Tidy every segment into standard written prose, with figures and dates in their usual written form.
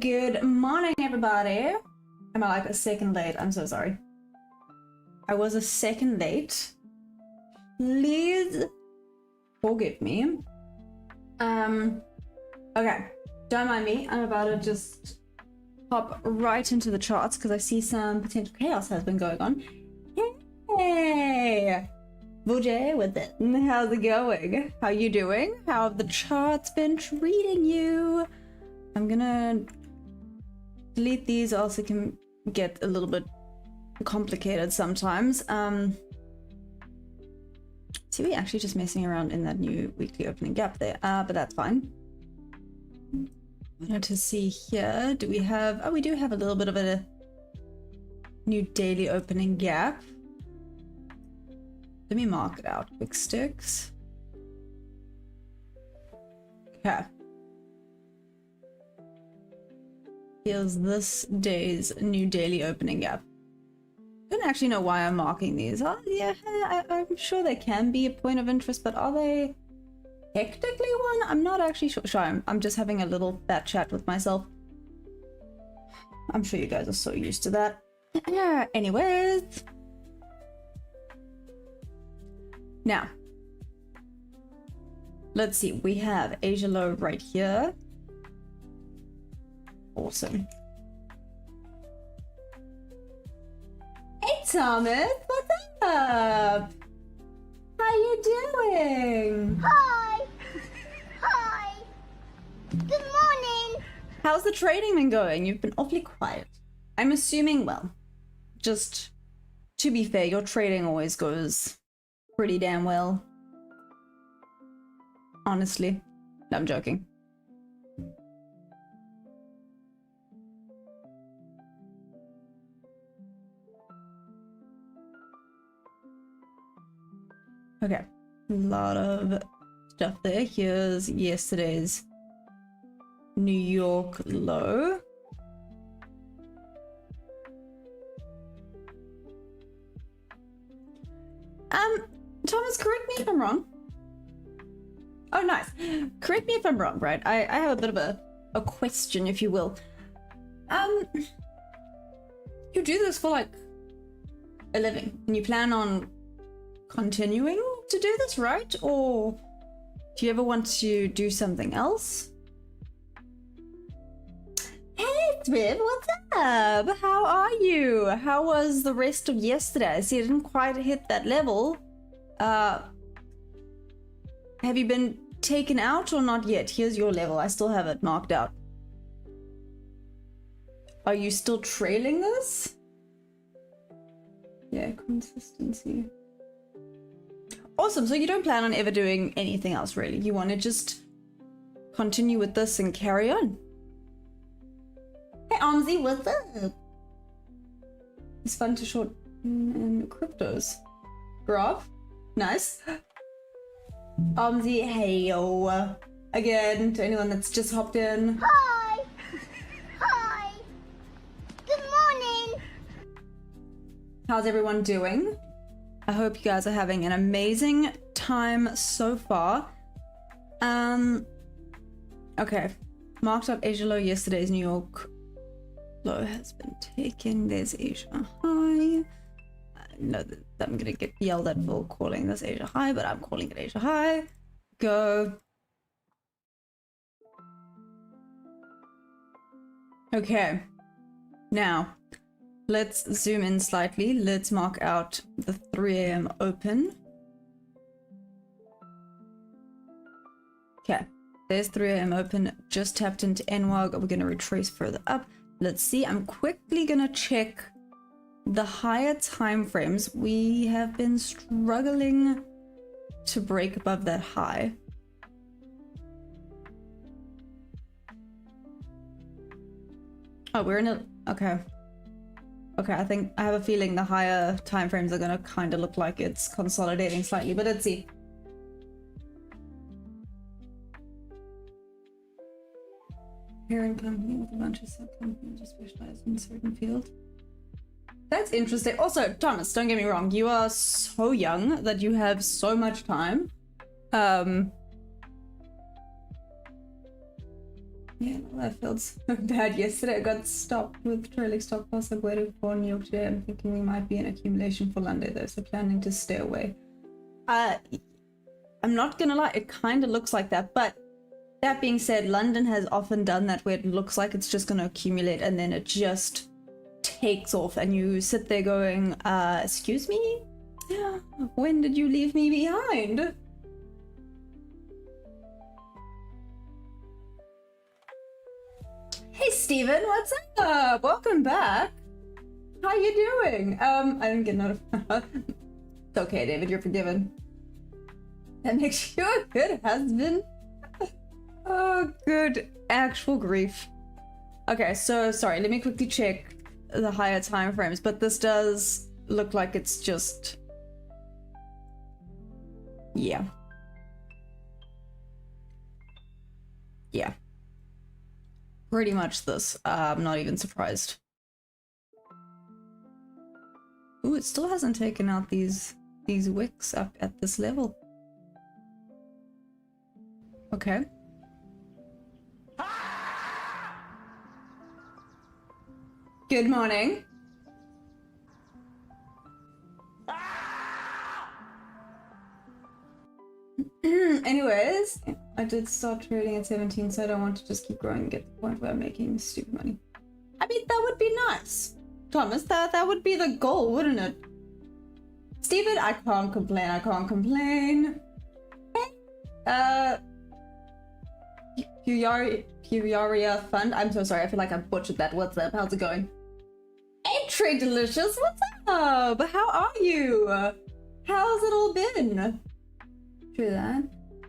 Good morning, everybody. Am I like a second late? I'm so sorry. I was a second late. Please forgive me. Okay, don't mind me. I'm about to just hop right into the charts because I see some potential chaos has been going on. Hey, Vujay with it. How's it going? How you doing? How have the charts been treating you? I'm gonna delete these, also can get a little bit complicated sometimes. See, we're actually just messing around in that new weekly opening gap there, but that's fine. Wanted to see here, do we have, oh, we do have a little bit of a new daily opening gap. Let me mark it out, quick sticks. Okay. Here's this day's new daily opening gap. I don't actually know why I'm marking these. Oh, yeah, I'm sure they can be a point of interest, but are they technically one? I'm not actually sure. I'm just having a little bat chat with myself. I'm sure you guys are so used to that. Anyways. Now, let's see. We have Asia low right here. Awesome. Hey Thomas, what's up? How you doing? Hi! Hi! Good morning! How's the trading been going? You've been awfully quiet. I'm assuming, well, just to be fair, your trading always goes pretty damn well. Honestly. No, I'm joking. Okay, a lot of stuff there. Here's yesterday's New York low. Thomas, correct me if I'm wrong. Oh, nice. Correct me if I'm wrong, right? I have a bit of a question, if you will. You do this for like a living, and you plan on continuing to do this, right? Or do you ever want to do something else? Hey Twib, what's up? How are you? How was the rest of yesterday? I see I didn't quite hit that level. Have you been taken out or not yet? Here's your level. I still have it marked out. Are you still trailing this? Yeah, consistency. Awesome, so you don't plan on ever doing anything else, really? You want to just continue with this and carry on? Hey, Armsy, what's up? It's fun to short in cryptos. Graph? Nice. Armsy, hey yo. Again, to anyone that's just hopped in. Hi! Hi! Good morning! How's everyone doing? I hope you guys are having an amazing time so far. Okay. Marked up Asia low. Yesterday's New York low has been taken. There's Asia high. I know that I'm gonna get yelled at for calling this Asia high, but I'm calling it Asia high. Go. Okay. Now, let's zoom in slightly. Let's mark out the 3 a.m. open. Okay, there's 3 a.m. open. Just tapped into NWAG. We're going to retrace further up. Let's see. I'm quickly going to check the higher time frames. We have been struggling to break above that high. Oh, we're in a... Okay. Okay, I have a feeling the higher time frames are gonna kind of look like it's consolidating slightly, but let's see. Parent company with a bunch of sub-companies specialized in a certain field. That's interesting. Also, Thomas, don't get me wrong, you are so young that you have so much time. Yeah, no, that felt so bad yesterday. I got stopped with trailing stock loss. I waited for New York today. I'm thinking we might be in accumulation for London though, so planning to stay away. I'm not gonna lie, it kind of looks like that, but that being said, London has often done that where it looks like it's just gonna accumulate and then it just takes off and you sit there going, excuse me? When did you leave me behind? Hey Steven, what's up? Welcome back. How you doing? I didn't get notified. It's okay, David, you're forgiven. That makes you a good husband. Oh, good actual grief. Okay, so sorry, let me quickly check the higher time frames, but this does look like it's just... Yeah. Yeah. Pretty much this. I'm not even surprised. Ooh, it still hasn't taken out these wicks up at this level. Okay. Good morning. Anyways, I did start trading at 17, so I don't want to just keep growing and get to the point where I'm making stupid money. I mean, that would be nice. Thomas, that would be the goal, wouldn't it? Steven, I can't complain, I can't complain. Hey, Puyaria Fund. I'm so sorry, I feel like I butchered that. What's up? How's it going? Hey, Trade Delicious, what's up? How are you? How's it all been? True that.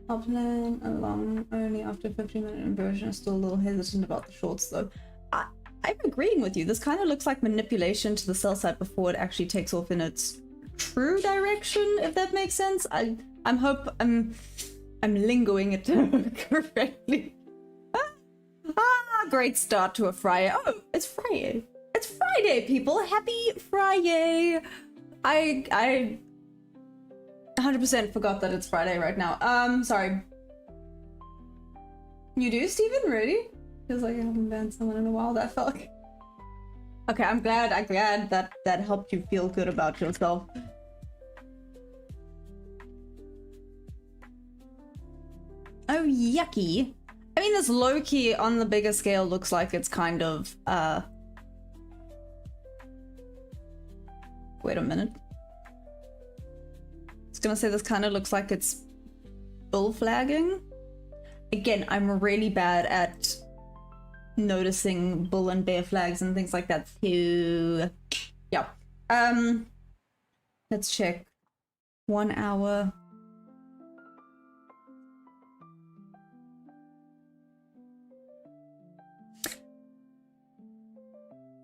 I'll plan along only after 15-minute inversion. I'm still a little hesitant about the shorts though. I'm agreeing with you. This kind of looks like manipulation to the sell side before it actually takes off in its true direction, if that makes sense. I'm lingoing it correctly. Great start to a Friday. Oh, it's Friday. It's Friday, people. Happy Friday. I 100% forgot that it's Friday right now. Sorry. You do, Steven? Really? Feels like I haven't banned someone in a while. That felt like... Okay, I'm glad that helped you feel good about yourself. Oh, yucky. I mean, this low-key on the bigger scale looks like it's kind of, wait a minute. I was gonna say this kind of looks like it's bull flagging. Again, I'm really bad at noticing bull and bear flags and things like that too. Yeah. Let's check. 1 hour.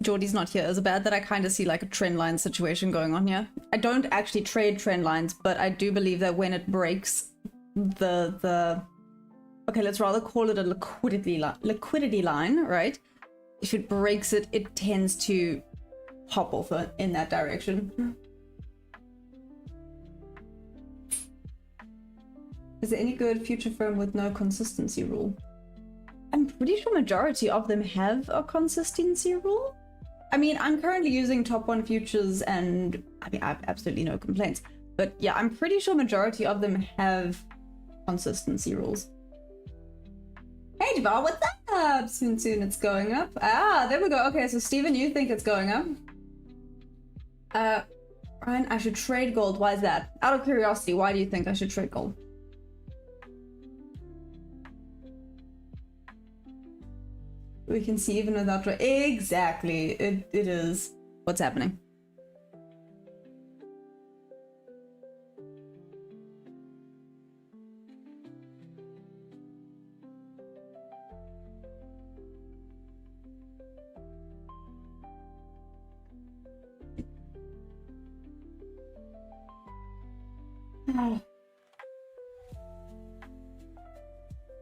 Geordie's not here. Is it bad that I kind of see like a trend line situation going on here? I don't actually trade trend lines, but I do believe that when it breaks the okay, let's rather call it a liquidity line, right? If it breaks it, it tends to hop off in that direction. Is there any good future firm with no consistency rule? I'm pretty sure majority of them have a consistency rule. I mean, I'm currently using top 1 futures and I mean, I have absolutely no complaints. But yeah, I'm pretty sure majority of them have consistency rules. Hey, Javar, what's up? Soon it's going up. Ah, there we go. Okay, so Steven, you think it's going up. Ryan, I should trade gold. Why is that? Out of curiosity, why do you think I should trade gold? We can see even without... Exactly. It is. What's happening?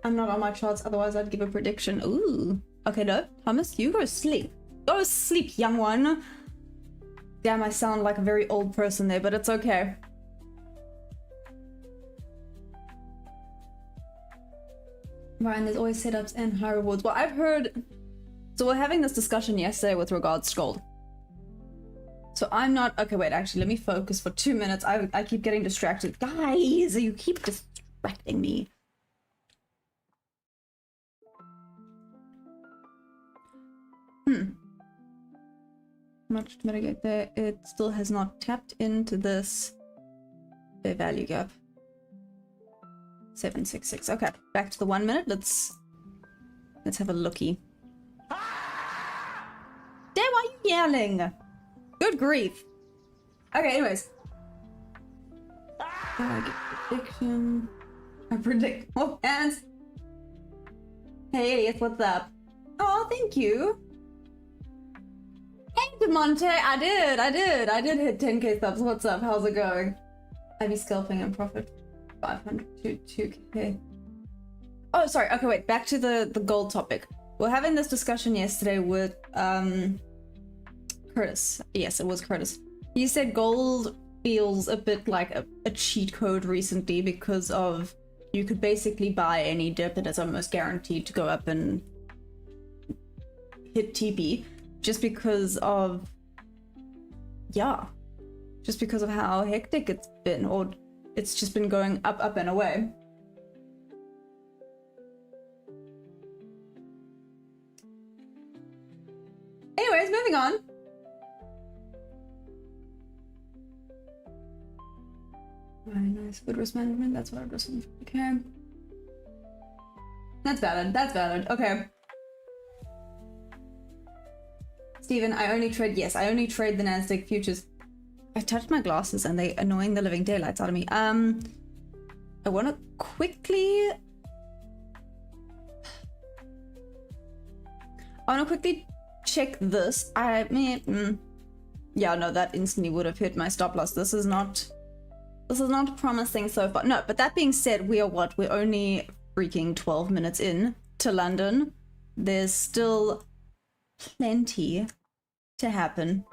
I'm not on my charts, otherwise I'd give a prediction. Ooh. Okay, no. Thomas, you go sleep. Go sleep, young one. Damn, I sound like a very old person there, but it's okay. Ryan, there's always setups and high rewards. Well, I've heard... So we're having this discussion yesterday with regards to gold. So I'm not... Okay, wait, actually, let me focus for 2 minutes. I keep getting distracted. Guys, you keep distracting me. Much to mitigate there. It still has not tapped into this fair value gap. 766. Okay, back to the 1 minute. Let's have a looky. Damn, why are you yelling? Good grief. Okay, anyways. I get prediction. I predict more hands. Hey, what's up? Oh, thank you. Hey, DeMonte, I did hit 10k subs. What's up? How's it going? I be scalping and profit 500 to 2k. Oh, sorry. Okay, wait. Back to the gold topic. We're having this discussion yesterday with Curtis. Yes, it was Curtis. He said gold feels a bit like a cheat code recently because of you could basically buy any dip and it's almost guaranteed to go up and hit TP. Just because of, yeah, just because of how hectic it's been, or it's just been going up and away. Anyways, moving on. Very nice. Good risk management, that's what I'm just okay. That's valid, okay. Steven, I only trade the Nasdaq futures. I touched my glasses and they're annoying the living daylights out of me. I wanna quickly check this. Yeah, no, that instantly would have hit my stop loss. This is not promising so far. No, but that being said, we're only freaking 12 minutes in to London. There's still plenty to happen.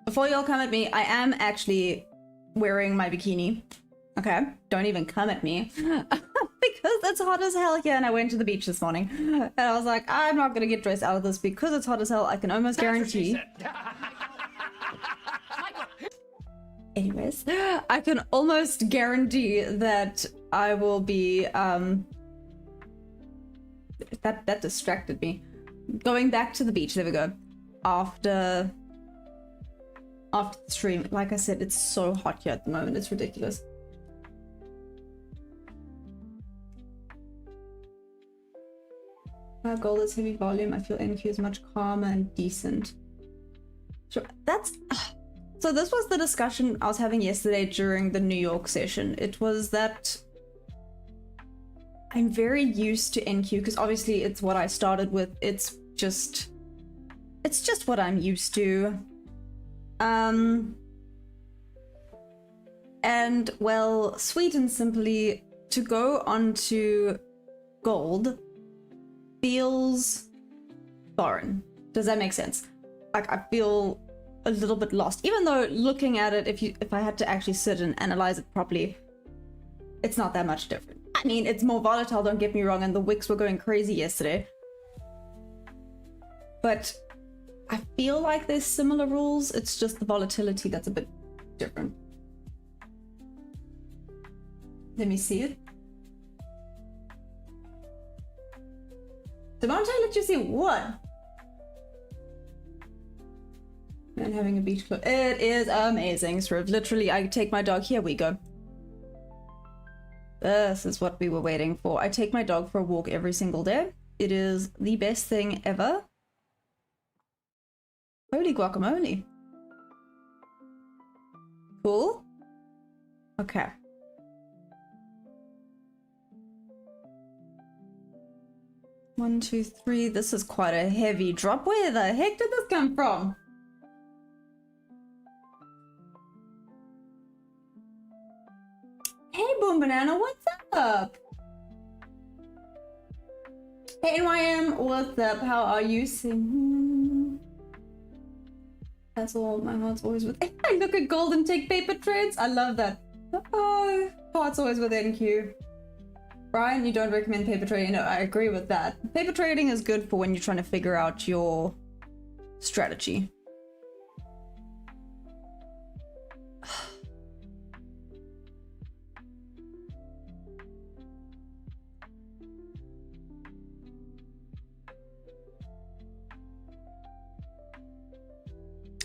Before y'all come at me, I am actually wearing my bikini. Okay? Don't even come at me. Because it's hot as hell here and I went to the beach this morning. And I was like, I'm not gonna get dressed out of this because it's hot as hell. I can almost guarantee. Anyways, I can almost guarantee that I will be, that distracted me. Going back to the beach, there we go. After the stream, like I said, it's so hot here at the moment, it's ridiculous. Gold is heavy volume, I feel NQ is much calmer and decent. Sure, that's... So this was the discussion I was having yesterday during the New York session. It was that I'm very used to NQ because obviously it's what I started with. It's just what I'm used to. And well, sweet and simply, to go onto gold feels foreign. Does that make sense? Like I feel a little bit lost, even though looking at it, if I had to actually sit and analyze it properly, it's not that much different. I mean, it's more volatile, don't get me wrong, and the wicks were going crazy yesterday, but I feel like there's similar rules. It's just the volatility that's a bit different. Let me see it. Devontae, let you see what? And having a beach club. It is amazing, Sriv. Literally, I take my dog. Here we go. This is what we were waiting for. I take my dog for a walk every single day. It is the best thing ever. Holy guacamole. Cool. Okay. One, two, three. This is quite a heavy drop. Where the heck did this come from? Hey, Boom Banana, what's up? Hey, NYM, what's up? How are you? That's all. My heart's always with. I look at gold and take paper trades. I love that. Oh, heart's always with NQ. Brian, you don't recommend paper trading. No, I agree with that. Paper trading is good for when you're trying to figure out your strategy.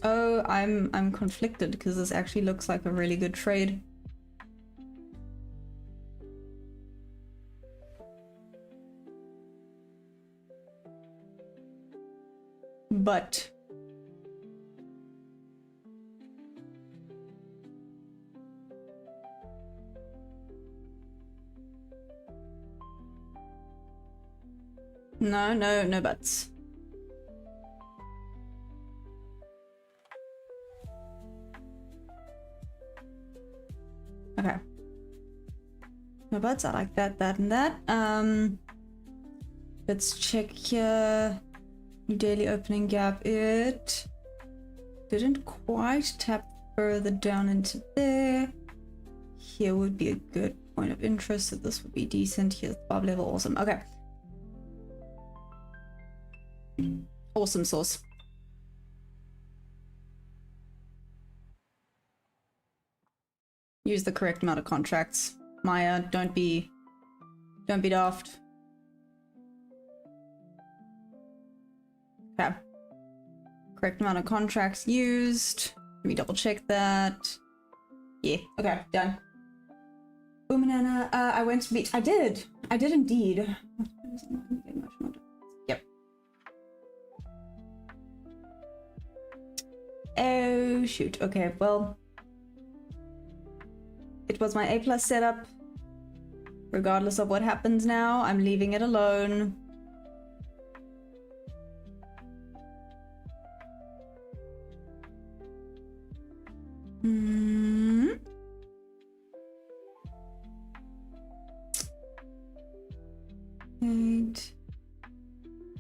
Oh, I'm conflicted because this actually looks like a really good trade. But no buts. Okay. No buts, I like that, that, and that. Let's check here. New daily opening gap. It didn't quite tap further down into there. Here would be a good point of interest, so this would be decent. Here's the bob level. Awesome. Okay. Awesome sauce. Use the correct amount of contracts. Maya, don't be daft. Okay. Correct amount of contracts used. Let me double check that. Yeah, okay, done. Boom banana, I went to meet. I did indeed. Yep. Oh shoot, okay, well. It was my A+ setup. Regardless of what happens now, I'm leaving it alone. Right.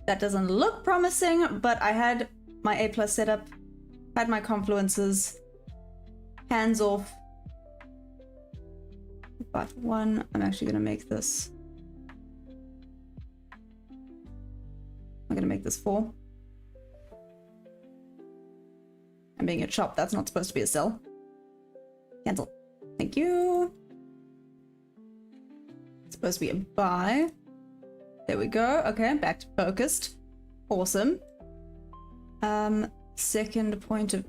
That doesn't look promising, but I had my A+ setup, had my confluences, hands off. But one, I'm actually gonna make this. I'm gonna make this 4. I'm being a chop, that's not supposed to be a sell. Cancel. Thank you. It's supposed to be a buy. There we go. Okay, back to focused. Awesome. Second point of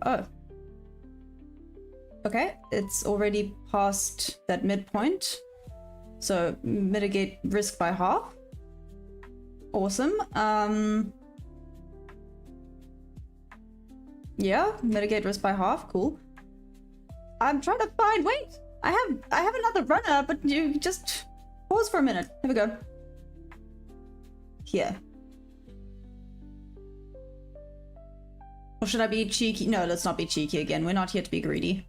okay, it's already past that midpoint. So mitigate risk by half. Awesome. Yeah, mitigate risk by half. Cool. I'm trying to find. Wait, I have another runner, but you just pause for a minute. Here we go. Here. Or should I be cheeky? No, let's not be cheeky again. We're not here to be greedy.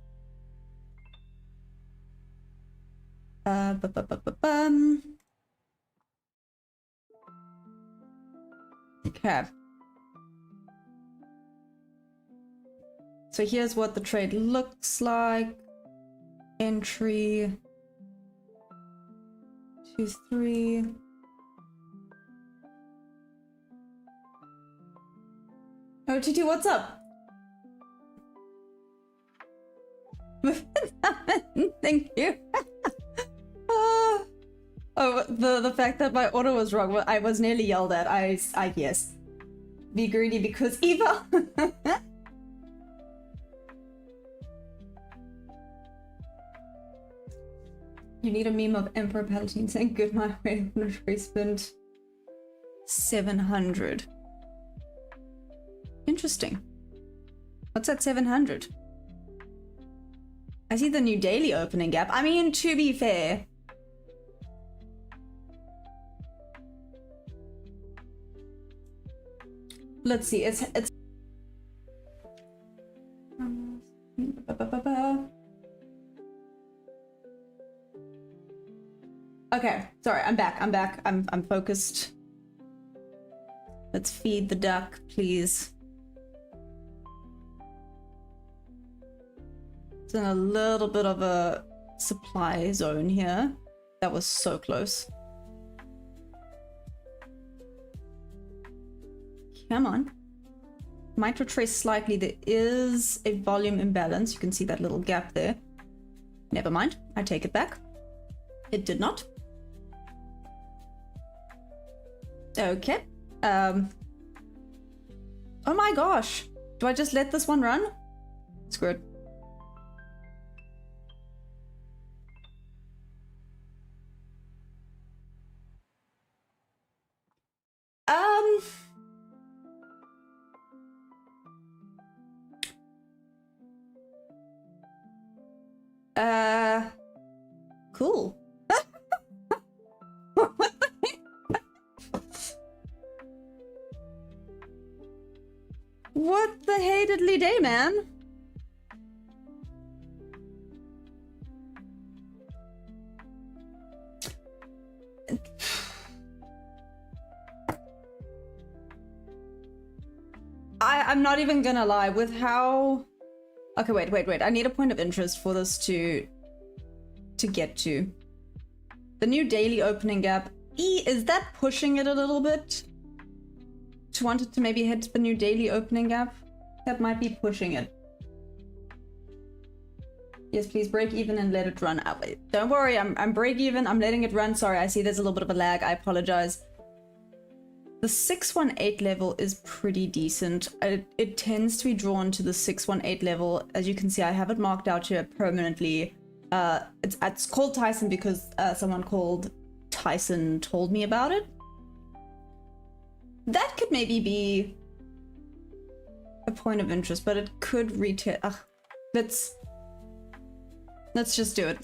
Okay. So here's what the trade looks like. Entry 2, 3. Oh, TT, what's up? Thank you. Oh, the fact that my order was wrong. I was nearly yelled at. I yes. Be greedy because evil. You need a meme of Emperor Palpatine saying good my way on a free spent 700. Interesting. What's that 700? I see the new daily opening gap. I mean, to be fair. Let's see, it's okay, sorry, I'm back. I'm focused. Let's feed the duck, please. It's in a little bit of a supply zone here. That was so close. Come on. Might retrace slightly. There is a volume imbalance. You can see that little gap there. Never mind. I take it back. It did not. Okay. Oh my gosh. Do I just let this one run? Screw it. Cool. What the hatedly day, man? I'm not even gonna lie with how... Okay, wait. I need a point of interest for this to get to. The new daily opening gap. Is that pushing it a little bit? To want it to maybe hit the new daily opening gap? That might be pushing it. Yes, please break even and let it run. Don't worry, I'm break even. I'm letting it run. Sorry, I see there's a little bit of a lag. I apologize. The 618 level is pretty decent. It tends to be drawn to the 618 level. As you can see, I have it marked out here permanently. It's called Tyson because someone called Tyson told me about it. That could maybe be a point of interest, but it could retail. Let's just do it.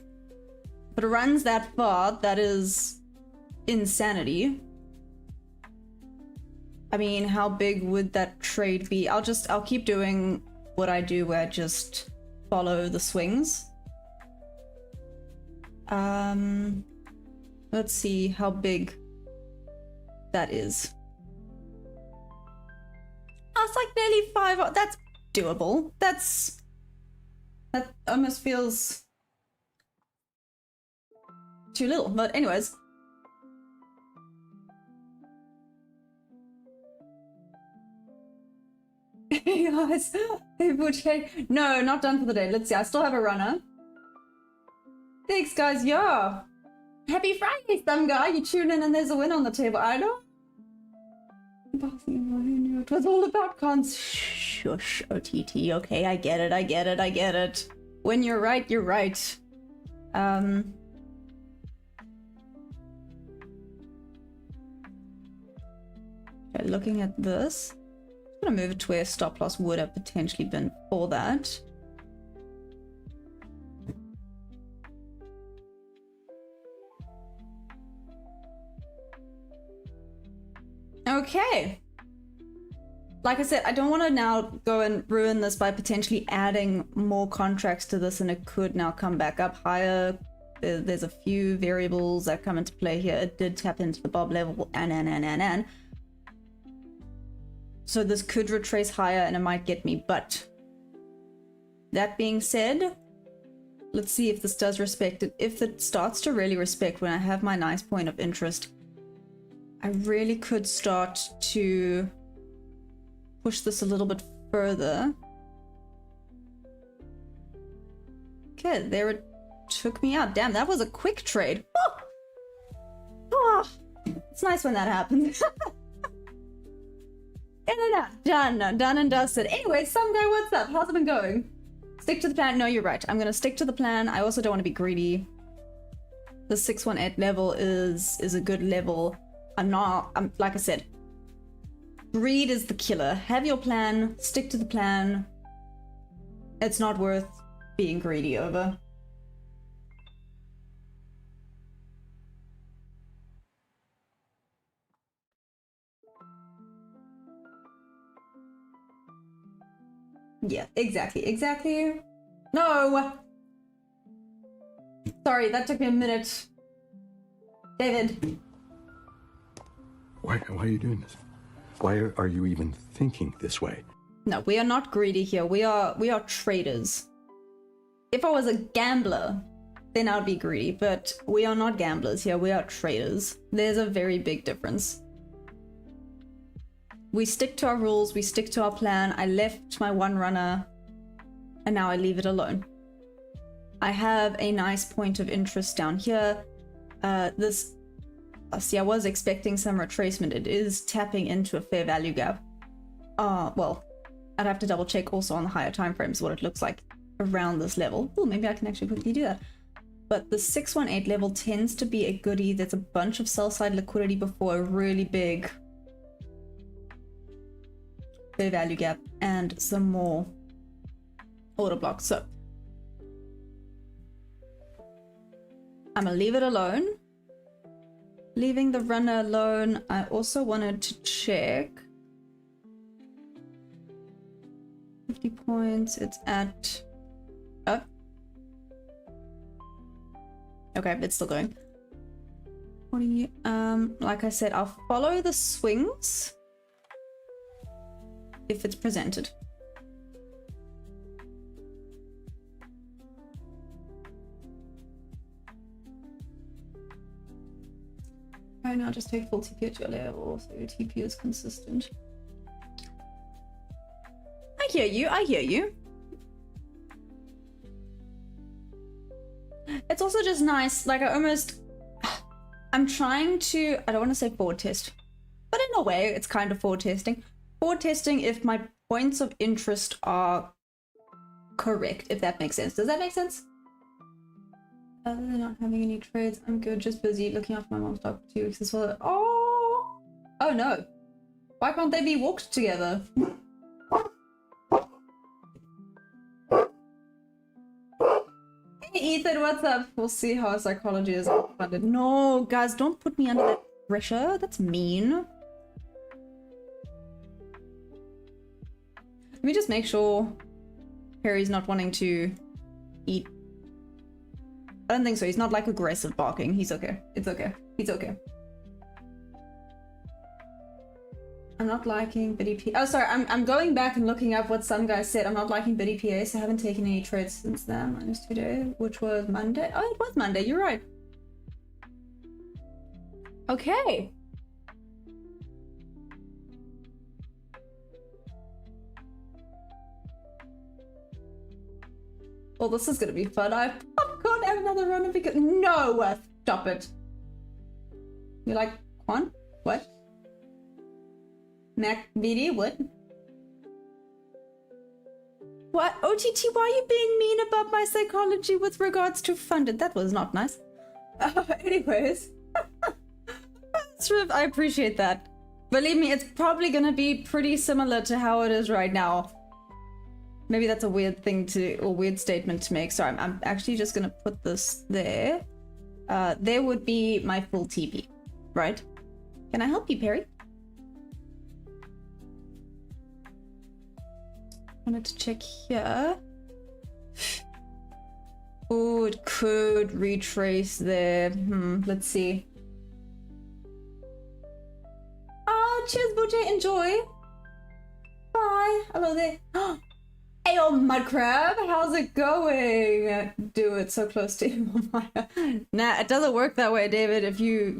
If it runs that far, that is insanity. I mean, how big would that trade be? I'll keep doing what I do where I just follow the swings. Let's see how big that is. Oh, it's like nearly 5. That's doable. That almost feels too little, but anyways. Guys, no, not done for the day. Let's see, I still have a runner. Thanks, guys. Yeah. Happy Friday, some guy. You tune in and there's a win on the table. I know. It was all about cons. Shush, OTT. Okay, I get it. When you're right, you're right. Okay, looking at this. I'm gonna move it to where stop loss would have potentially been for that. Okay. Like I said, I don't want to now go and ruin this by potentially adding more contracts to this, and it could now come back up higher. There's a few variables that come into play here. It did tap into the bob level and. So this could retrace higher and it might get me, but that being said, let's see if this does respect it. If it starts to really respect when I have my nice point of interest, I really could start to push this a little bit further. Okay, there it took me out. Damn, that was a quick trade. Oh! Oh, it's nice when that happens. Done and dusted. Anyway, some guy, what's up? How's it been going? Stick to the plan. No, you're right. I'm gonna stick to the plan. I also don't want to be greedy. The 618 level is a good level. I'm like I said, greed is the killer. Have your plan, stick to the plan. It's not worth being greedy over. Yeah, exactly. No! Sorry, that took me a minute. David. Why are you doing this? Why are you even thinking this way? No, we are not greedy here. We are traders. if I was a gambler, then I'd be greedy, but we are not gamblers here, we are traders. There's a very big difference. We stick to our rules, we stick to our plan. I left my one runner and now I leave it alone. I have a nice point of interest down here. See, I was expecting some retracement. It is tapping into a fair value gap. Well, I'd have to double check also on the higher time frames what it looks like around this level. Oh, maybe I can actually quickly do that. But the 618 level tends to be a goodie. There's a bunch of sell side liquidity before a really big fair value gap and some more order blocks. So I'm gonna leave it alone. Leaving the runner alone, I also wanted to check 50 points. It's at okay, it's still going. 40. Like I said, I'll follow the swings if it's presented. Right now, just take full TP at your level, so your TP is consistent. I hear you, I hear you. It's also just nice, like I'm trying to, I don't want to say forward test, but in a way, it's kind of forward testing. Forward testing if my points of interest are correct, if that makes sense. Does that make sense? Other than not having any trades, I'm good. Just busy looking after my mom's dog for 2 weeks as well. Oh no. Why can't they be walked together? Hey Ethan, what's up? We'll see how psychology is funded. No, guys, don't put me under that pressure. That's mean. Let me just make sure Harry's not wanting to eat. I don't think so. He's not like aggressive barking. He's okay. It's okay. He's okay. I'm not liking Biddy P. Oh, sorry. I'm going back and looking up what some guys said. I'm not liking Biddy PA, so I haven't taken any trades since then. -2 days, which was Monday. Oh, it was Monday. You're right. Okay. Well, this is gonna be fun. I can't have another run because no, stop it. You're like Kwon? What? Mac BD? What? What? OTT? Why are you being mean about my psychology with regards to funded? That was not nice. Anyways, I appreciate that. Believe me, it's probably gonna be pretty similar to how it is right now. Maybe that's a weird thing or weird statement to make. Sorry, I'm actually just gonna put this there. There would be my full TP, right? Can I help you, Perry? Wanted to check here. Oh, it could retrace there. Let's see. Oh, cheers, Booty. Enjoy. Bye. Hello there. Hey, old mud crab, how's it going? Do it so close to him. Nah, it doesn't work that way, David. If you,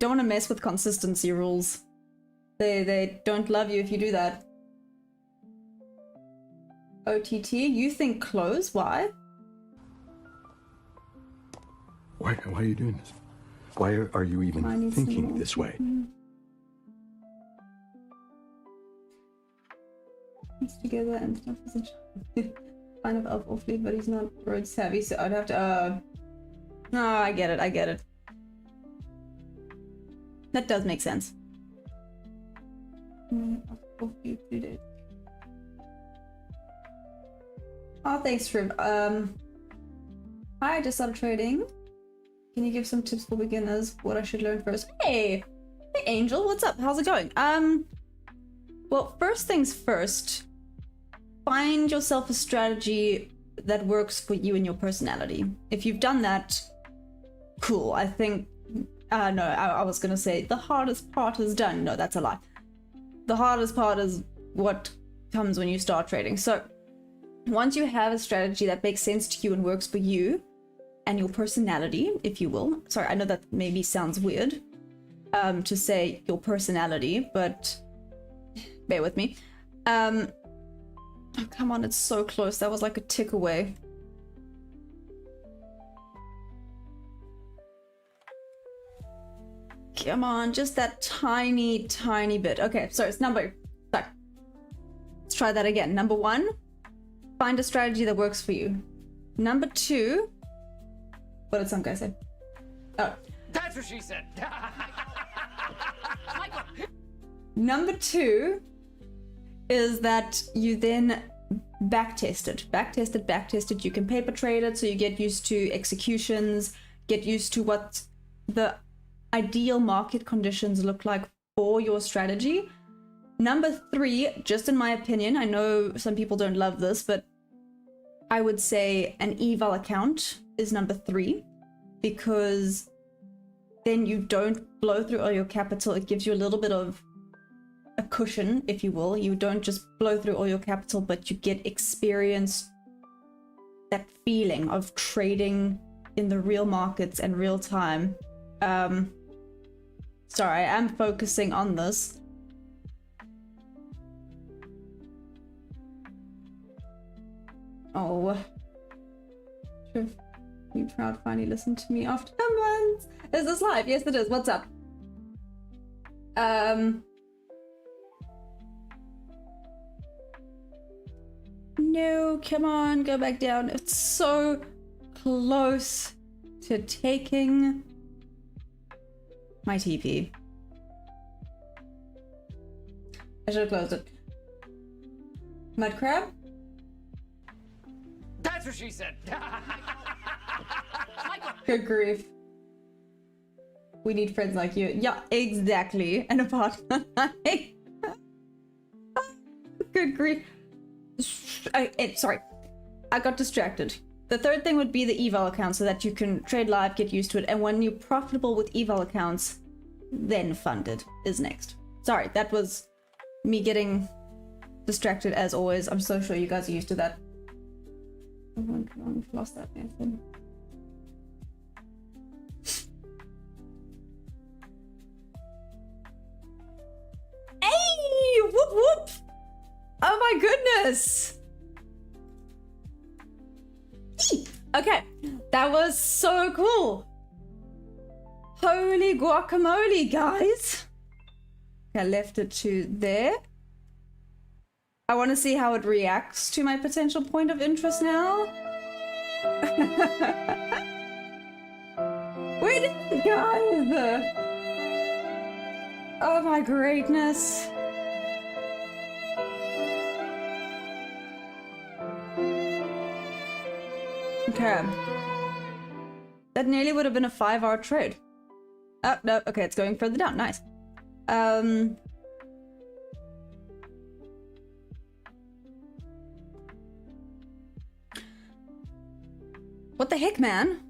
don't want to mess with consistency rules. They don't love you if you do that. OTT, you think close? Why? Why are you doing this? Why are you even thinking this way? Together and stuff is a kind of elf awfully, but he's not road savvy, so I'd have to no, I get it. That does make sense. Oh, thanks, Rib. Hi, I just started trading. Can you give some tips for beginners? What I should learn first? Hey Angel, what's up? How's it going? Well, first things first, find yourself a strategy that works for you and your personality. If you've done that, cool. I think, no, I was gonna say the hardest part is done. No, that's a lie. The hardest part is what comes when you start trading. So once you have a strategy that makes sense to you and works for you and your personality, if you will. Sorry, I know that maybe sounds weird to say your personality, but bear with me. Oh, come on, it's so close. That was like a tick away. Come on, just that tiny, tiny bit. Okay, so it's sorry. Let's try that again. Number 1, find a strategy that works for you. Number 2, what did some guy say? Oh. That's what she said. Number 2 is that you then backtest it. You can paper trade it, so you get used to executions, get used to what the ideal market conditions look like for your strategy. Number 3, just in my opinion, I know some people don't love this, but I would say an eval account is number 3, because then you don't blow through all your capital. It gives you a little bit of a cushion, if you will. You don't just blow through all your capital, but you get experience, that feeling of trading in the real markets and real time. Sorry, I am focusing on this. Oh. Sure. You proud finally listened to me after months. Is this live? Yes, it is. What's up? No, come on, go back down. It's so close to taking my TP. I should have closed it. Mud crab? That's what she said. Good grief. We need friends like you. Yeah, exactly. And a partner. Good grief. Sorry. I got distracted. The third thing would be the eval account, so that you can trade live, get used to it, and when you're profitable with eval accounts, then fund it is next. Sorry, that was me getting distracted as always. I'm so sure you guys are used to that. Oh, I've lost that method. Hey! Whoop whoop! Oh my goodness! Okay, that was so cool. Holy guacamole, guys. Okay, I left it to there. I want to see how it reacts to my potential point of interest now. We did it, guys! Oh my greatness. Okay. That nearly would have been a 5-hour trade. Oh, no, okay, it's going further down. Nice. What the heck, man?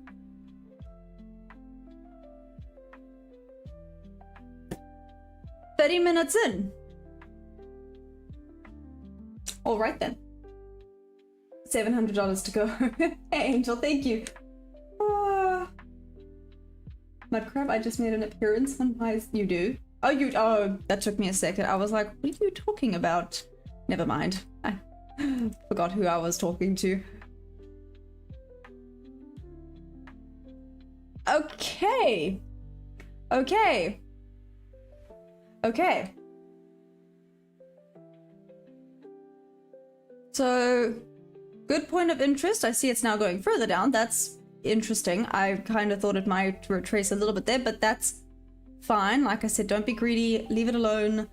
"30 minutes in." All right then. $700 to go. Hey, Angel, thank you. Mudcrab, I just made an appearance on my... You do? Oh, that took me a second. I was like, what are you talking about? Never mind. I forgot who I was talking to. Okay. Okay. Okay. So, good point of interest. I see it's now going further down. That's interesting. I kind of thought it might retrace a little bit there, but that's fine. Like I said, don't be greedy. Leave it alone.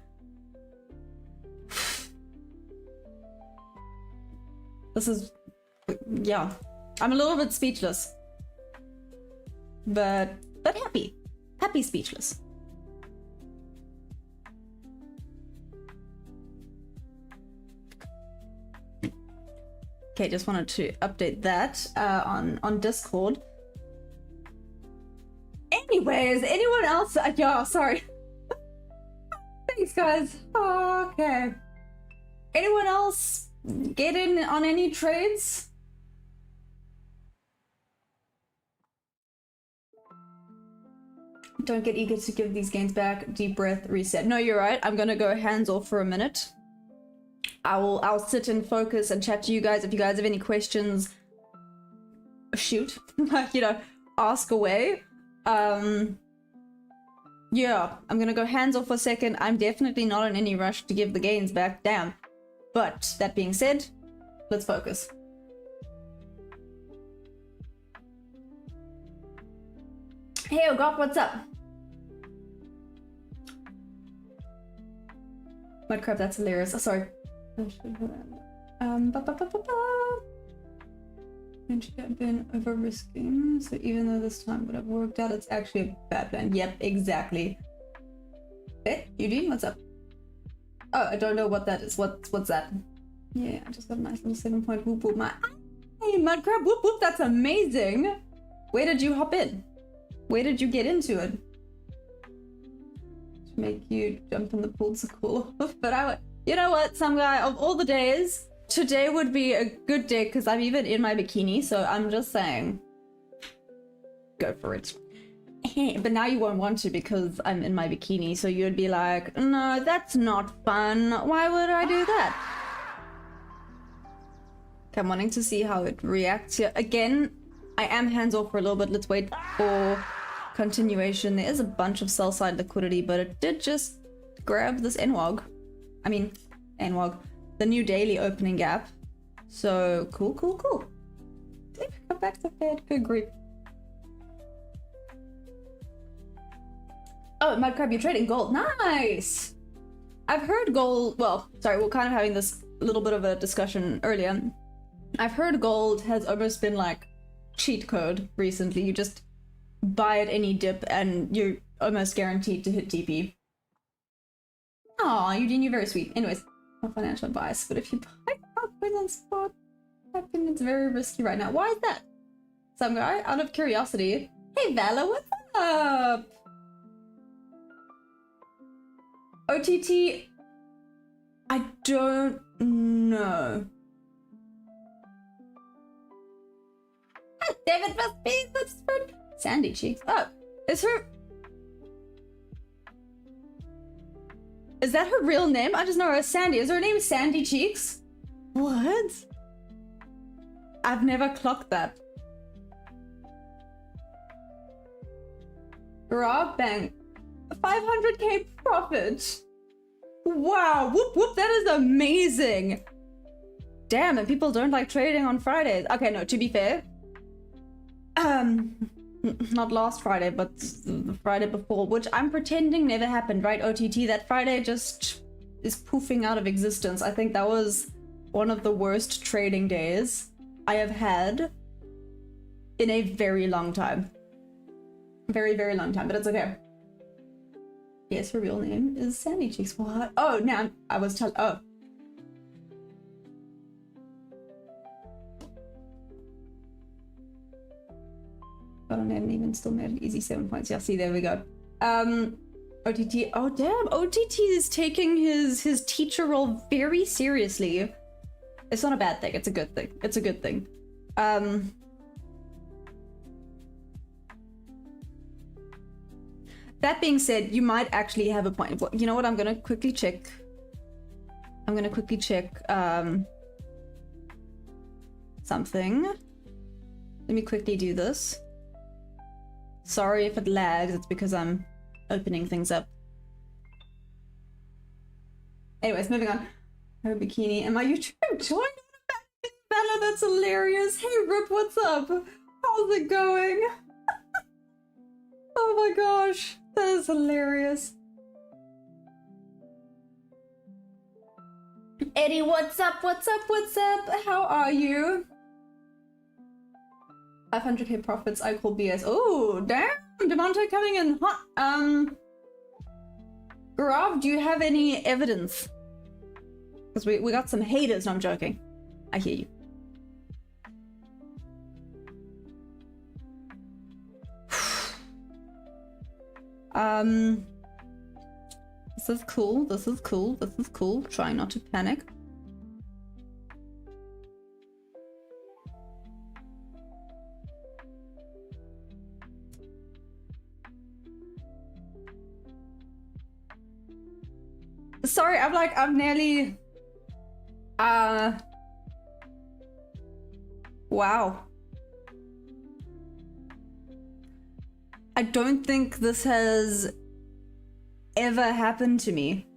This is... yeah. I'm a little bit speechless. But happy. Happy speechless. Okay, just wanted to update that on Discord. Anyways, anyone else? Yeah, sorry. Thanks, guys. Okay. Anyone else get in on any trades? Don't get eager to give these gains back. Deep breath, reset. No, you're right. I'm gonna go hands off for a minute. I'll sit and focus and chat to you guys. If you guys have any questions, shoot. Like, you know, ask away. Yeah, I'm gonna go hands off for a second. I'm definitely not in any rush to give the gains back. Damn. But that being said, let's focus. Hey, Ogok, what's up? Mudcrab, that's hilarious. Oh, sorry. And she had been over risking, so even though this time would have worked out, it's actually a bad plan. Yep, exactly. Hey, Eugene, what's up? Oh, I don't know what that is. What's that? Yeah, I just got a nice little 7-point whoop whoop. Hey, Mudcrab, whoop whoop, that's amazing. Where did you hop in? Where did you get into it? To make you jump in the pool to cool off. But you know what, some guy, of all the days, today would be a good day because I'm even in my bikini, so I'm just saying, go for it. But now you won't want to because I'm in my bikini, so you'd be like, no, that's not fun. Why would I do that? Okay, I'm wanting to see how it reacts here. Again, I am hands off for a little bit. Let's wait for continuation. There is a bunch of sell side liquidity, but it did just grab this NWOG. I mean, NWOG. The new daily opening gap. So, cool, cool, cool. Go back to bed. Good grief. Oh, Mudcrab, you're trading gold. Nice! I've heard gold... Well, sorry, we're kind of having this little bit of a discussion earlier. I've heard gold has almost been like cheat code recently. You just buy at any dip and you're almost guaranteed to hit TP. Aw, Eugene, you're very sweet. Anyways, not financial advice, but if you buy altcoins on spot, I think it's very risky right now. Why is that? Some guy, out of curiosity. Hey, Vala, what's up? OTT, I don't know. David must be that's friend. Sandy Cheeks. Oh, is that her real name? I just know her as Sandy. Is her name Sandy Cheeks? What? I've never clocked that. Rob Bank. 500k profit. Wow, whoop whoop, that is amazing. Damn, and people don't like trading on Fridays. Okay, no, to be fair, not last Friday, but the Friday before, which I'm pretending never happened, right? OTT, that Friday just is poofing out of existence. I think that was one of the worst trading days I have had in a very long time. Very, very long time, but it's okay. Yes, her real name is Sandy Cheeks. What? Oh, now I was telling. Oh. But I haven't even still made it easy 7 points. Yeah, see, there we go. OTT. Oh, damn. OTT is taking his teacher role very seriously. It's not a bad thing. It's a good thing. It's a good thing. That being said, you might actually have a point. You know what? I'm gonna quickly check. Something. Let me quickly do this. Sorry if it lags. It's because I'm opening things up. Anyways, moving on. Her bikini and my YouTube joined. Bella, that's hilarious. Hey, Rip, what's up? How's it going? Oh my gosh. That is hilarious. Eddie, what's up? What's up? What's up? How are you? 500k profits, I call BS. Oh, damn! Demonte coming in hot. Grav, do you have any evidence? Because we got some haters. No, I'm joking. I hear you. This is cool. This is cool. This is cool. Try not to panic. Sorry, I'm nearly... Wow. I don't think this has ever happened to me.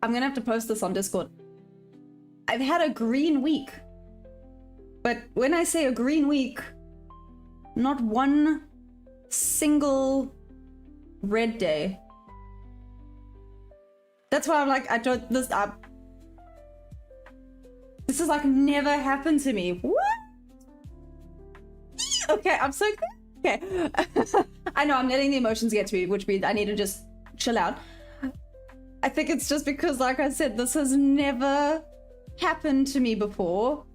I'm gonna have to post this on Discord. I've had a green week. But when I say a green week, not one single red day. That's why I'm like, I don't, this has like never happened to me. What? Okay, I'm so good. Okay. I know I'm letting the emotions get to me, which means I need to just chill out. I think it's just because, like I said, this has never happened to me before.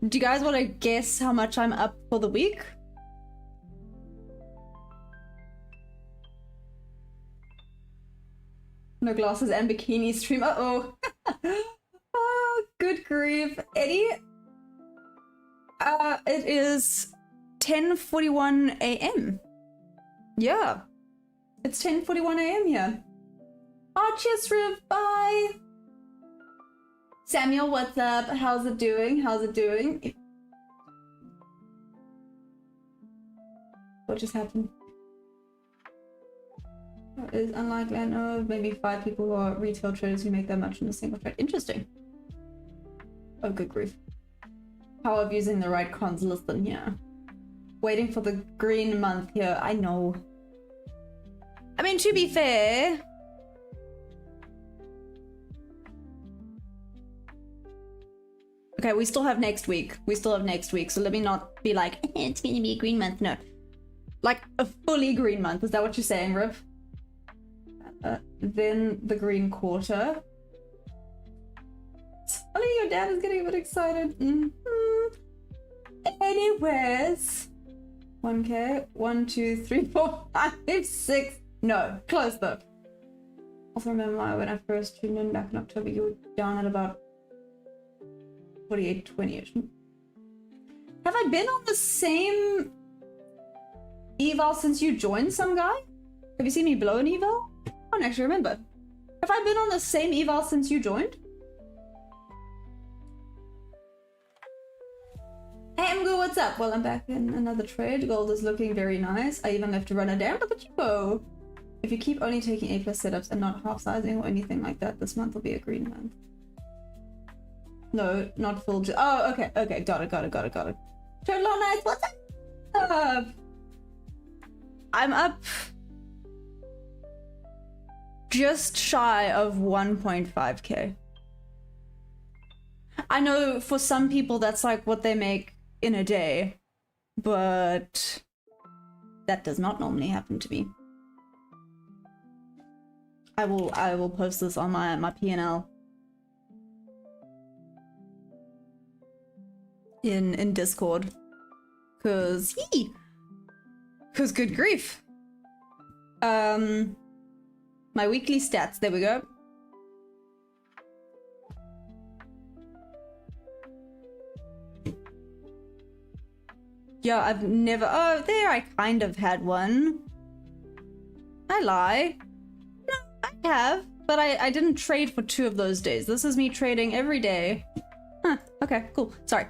Do you guys want to guess how much I'm up for the week? No glasses and bikini stream. Uh-oh. Oh, good grief. Eddie? It is 10:41 a.m. Yeah. It's 10:41 a.m. here. Oh, cheers, Riv. Bye. Samuel, what's up? How's it doing? How's it doing? What just happened? Is unlikely. I know maybe 5 people who are retail traders who make that much in a single trade. Interesting. Oh, good grief. Power of using the right cons. Listen here. Waiting for the green month here. I know. I mean, to be fair... Okay, we still have next week. We still have next week. So let me not be like, it's gonna be a green month. No. Like a fully green month. Is that what you're saying, Riv? Then the green quarter. Ollie, your dad is getting a bit excited. Anyways. 1K. 1, 2, 3, 4, 5, 6. No, close though. Also remember when I first tuned in back in October, you were down at about 48-20-ish. Have I been on the same eval since you joined, some guy? Have you seen me blow an eval? I don't actually remember. Have I been on the same eval since you joined? Hey Mgu, what's up? Well, I'm back in another trade. Gold is looking very nice. I even left to run it down. Look at you go. If you keep only taking A+ setups and not half sizing or anything like that, this month will be a green month. No, not full. Oh, okay, okay, got it. Total on nice. What's up? I'm up just shy of 1.5K. I know for some people that's like what they make in a day, but that does not normally happen to me. I will post this on my P&L in Discord, cause good grief. My weekly stats, there we go. Yeah, I've never, oh, there I kind of had one. I lie. No, I have, but I didn't trade for 2 of those days. This is me trading every day. Huh, okay, cool. Sorry,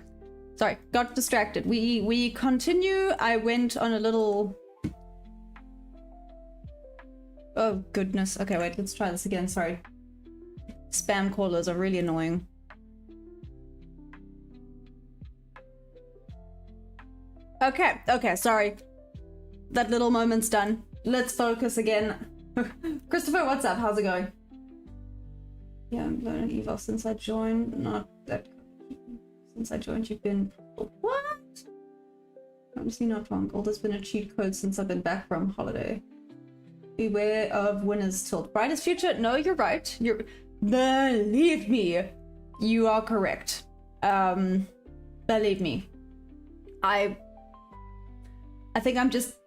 got distracted. We continue. I went on a little... Oh, goodness. Okay, wait, let's try this again. Sorry. Spam callers are really annoying. Okay, sorry. That little moment's done. Let's focus again. Christopher, what's up? How's it going? Yeah, I'm learning eval since I joined. Not that... Since I joined, you've been... What? Honestly, not wrong. Gold has been a cheat code since I've been back from holiday. Beware of winner's tilt. Brightest future? No, you're right. You're... Believe me. You are correct. Believe me. I think I'm just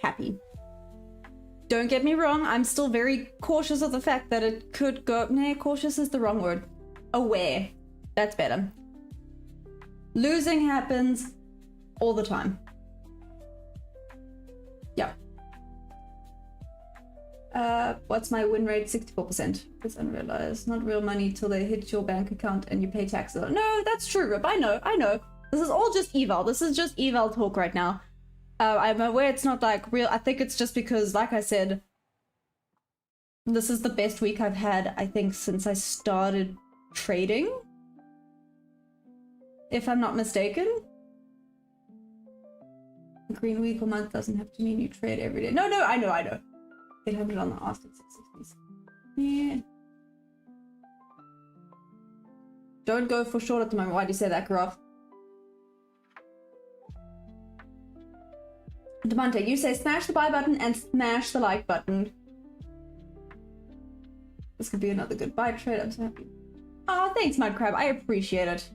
happy. Don't get me wrong, I'm still very cautious of the fact that it could go... Nah, cautious is the wrong word. Aware. That's better. Losing happens all the time. What's my win rate? 64%. It's unrealized. Not real money till they hit your bank account and you pay taxes. No, that's true, Rip. I know. This is all just eval. This is just eval talk right now. I'm aware it's not like real. I think it's just because, like I said, this is the best week I've had, I think, since I started trading. If I'm not mistaken. Green week or month doesn't have to mean you trade every day. No, I know. 800 on the ask at 660s. Yeah. Don't go for short at the moment. Why do you say that, Graf? Demonte, you say smash the buy button and smash the like button. This could be another good buy trade. I'm so happy. Oh, thanks, Mudcrab. I appreciate it.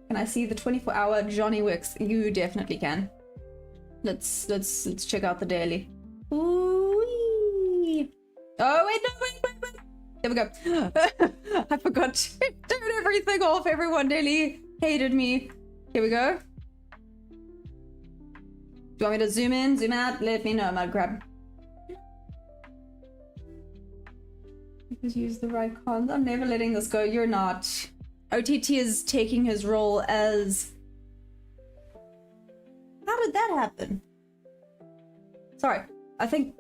Can I see the 24-hour Johnny Wicks? You definitely can. Let's check out the daily. Ooh-wee. Oh wait, no, wait. There we go. I forgot to turn everything off. Everyone nearly hated me. Here we go. Do you want me to zoom in, zoom out? Let me know, Mudcrab. Because use the right cons. I'm never letting this go. You're not. OTT is taking his role as... How did that happen? Sorry. I think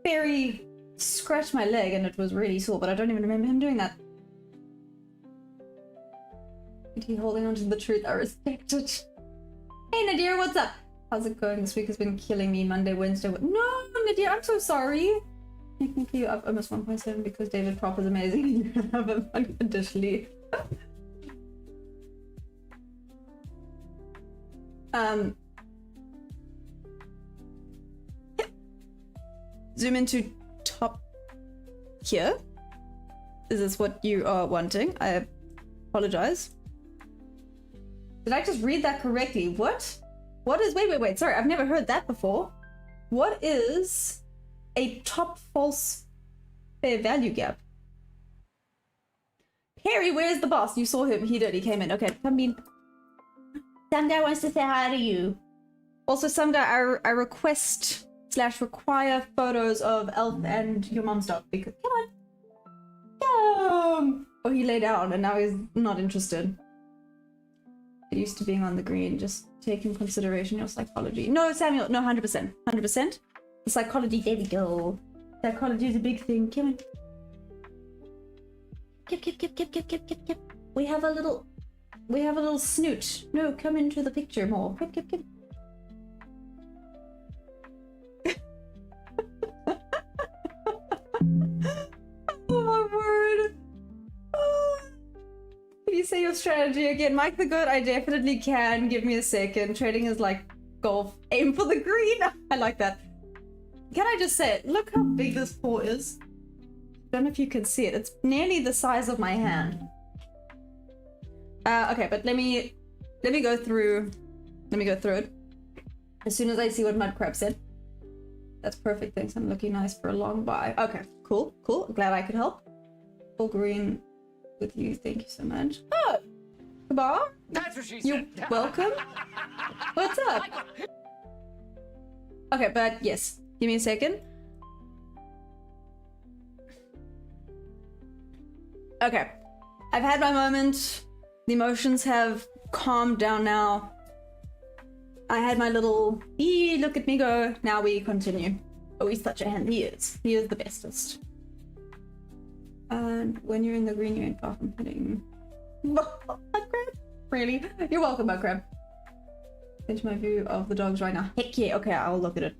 Barry scratched my leg and it was really sore, but I don't even remember him doing that. He holding on to the truth. I respect it. Hey Nadir, what's up? How's it going? This week has been killing me. Monday, Wednesday. No, Nadir, I'm so sorry. Technically, up almost 1.7 because David Prop is amazing and you have him unconditionally. Zoom into top here. Is this what you are wanting? I apologize. Did I just read that correctly? What? What is... Wait. Sorry, I've never heard that before. What is a top false fair value gap? Perry, where's the boss? You saw him. He did. He came in. Okay, come in. Some guy wants to say hi to you. Also, some guy, I request / require photos of Elf and your mom's dog because... Come on. Come! Oh, he lay down and now he's not interested. Get used to being on the green. Just take in consideration your psychology. No, Samuel. No, 100%. 100%. The psychology. There we go. Psychology is a big thing. Come on. Kip. We have a little snoot. No, come into the picture more. Kip. Oh my word. Oh. Can you say your strategy again? Mike the Good, I definitely can. Give me a second. Trading is like golf. Aim for the green. I like that. Can I just say it? Look how big this paw is. I don't know if you can see it. It's nearly the size of my hand. Okay, but let me go through it. As soon as I see what Mudcrab said. That's perfect. Thanks. I'm looking nice for a long buy. Okay, cool. Glad I could help. Full green with you. Thank you so much. Oh, Kabar. That's what she said. You're welcome. What's up? Okay, but yes. Give me a second. Okay. I've had my moment. The emotions have calmed down now. I had my little, look at me go. Now we continue. Oh, he's such a hand. He is the bestest. And when you're in the green, you ain't far from hitting. Mudcrab? Really? You're welcome, Mudcrab. Change my view of the dogs right now. Heck yeah. Okay, I'll look at it.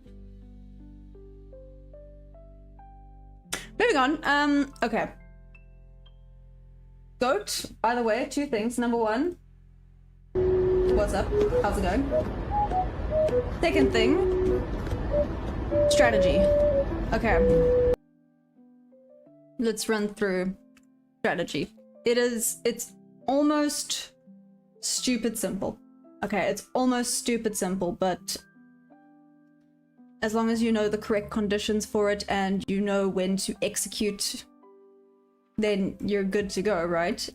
Moving on. Okay. Goat, by the way, 2 things. Number 1, what's up? How's it going? Second thing, strategy. Okay. Let's run through strategy. It's almost stupid simple. Okay, it's almost stupid simple, but as long as you know the correct conditions for it and you know when to execute, then you're good to go, right?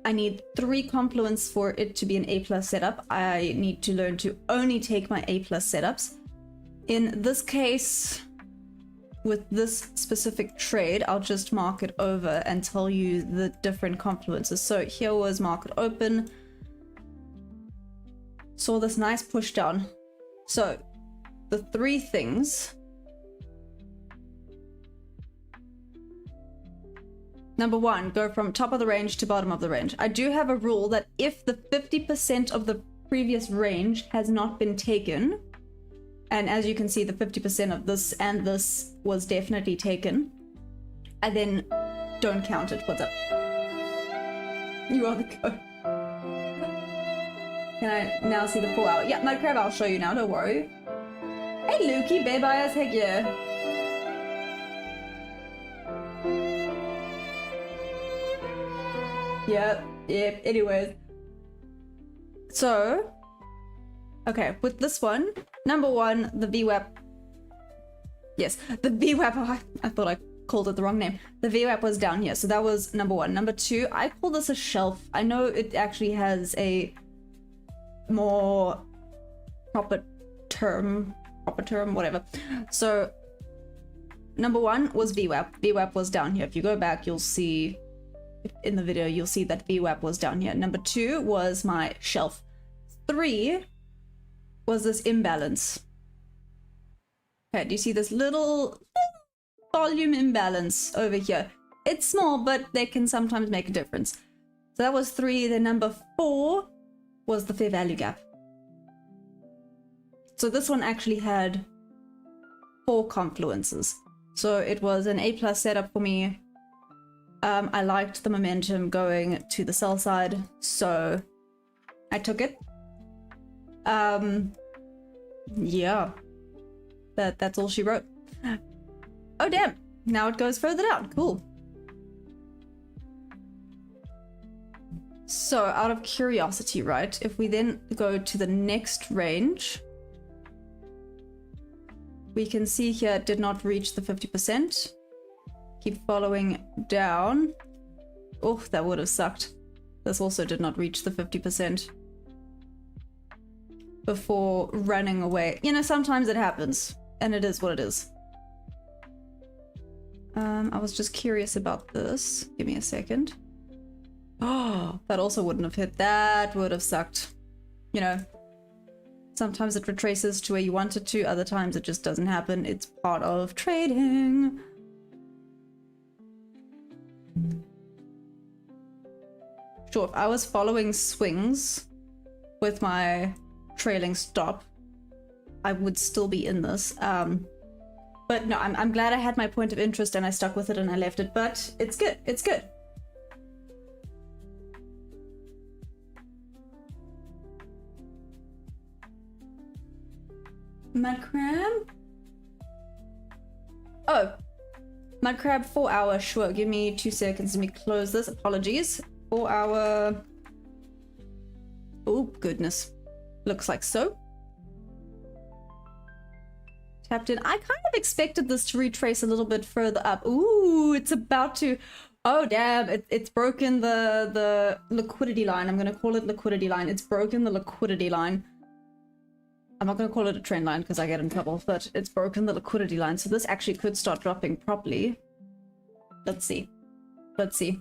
I need 3 confluence for it to be an A+ setup. I need to learn to only take my A+ setups. In this case, with this specific trade, I'll just mark it over and tell you the different confluences. So here was market open. Saw this nice push down. So the three things. Number one, go from top of the range to bottom of the range. I do have a rule that if the 50% of the previous range has not been taken, and as you can see, the 50% of this and this was definitely taken, I then don't count it. What's up? You are the code. Can I now see the 4 hour? Yeah, my crab, I'll show you now, don't worry. Hey Lukey, babe as heck yeah. Yep, anyways. So, okay, with this one, number one, the VWAP. Yes, the VWAP, oh, I thought I called it the wrong name. The VWAP was down here, so that was number one. Number two, I call this a shelf. I know it actually has a more proper term, whatever. So, number one was VWAP. VWAP was down here. If you go back, you'll see in the video, you'll see that VWAP was down here. Number two was my shelf. Three was this imbalance. Okay, do you see this little volume imbalance over here? It's small, but they can sometimes make a difference. So that was three. Then number four was the fair value gap. So this one actually had 4 confluences. So it was an A+ setup for me. I liked the momentum going to the sell side, so I took it. Yeah, that's all she wrote. Oh damn, now it goes further down. Cool. So out of curiosity, right, if we then go to the next range, we can see here it did not reach the 50%. Keep following down. Oh, that would have sucked. This also did not reach the 50% before running away. You know, sometimes it happens, and it is what it is. I was just curious about this. Give me a second. Oh, that also wouldn't have hit. That would have sucked. You know, sometimes it retraces to where you want it to, other times it just doesn't happen. It's part of trading. Sure, if I was following swings with my trailing stop, I would still be in this. But no, I'm glad I had my point of interest and I stuck with it and I left it, but it's good, it's good. Mud crab? Oh, mud crab 4 hour, sure, give me 2 seconds, let me close this, apologies. 4 hour, oh goodness, looks like so. Tapped in. I kind of expected this to retrace a little bit further up. Ooh, it's about to, oh damn, it's broken the liquidity line. I'm gonna call it liquidity line. It's broken the liquidity line. I'm not gonna call it a trend line because I get in trouble, but it's broken the liquidity line. So this actually could start dropping properly. Let's see. Let's see.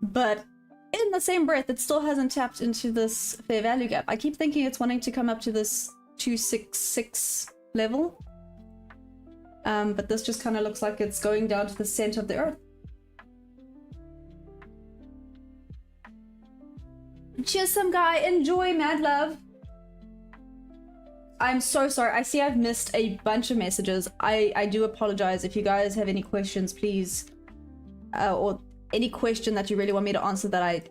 But in the same breath, it still hasn't tapped into this fair value gap. I keep thinking it's wanting to come up to this 266 level. But this just kind of looks like it's going down to the center of the earth. Cheers, some guy. Enjoy, mad love. I'm so sorry. I see I've missed a bunch of messages. I do apologize. If you guys have any questions, please, or any question that you really want me to answer that I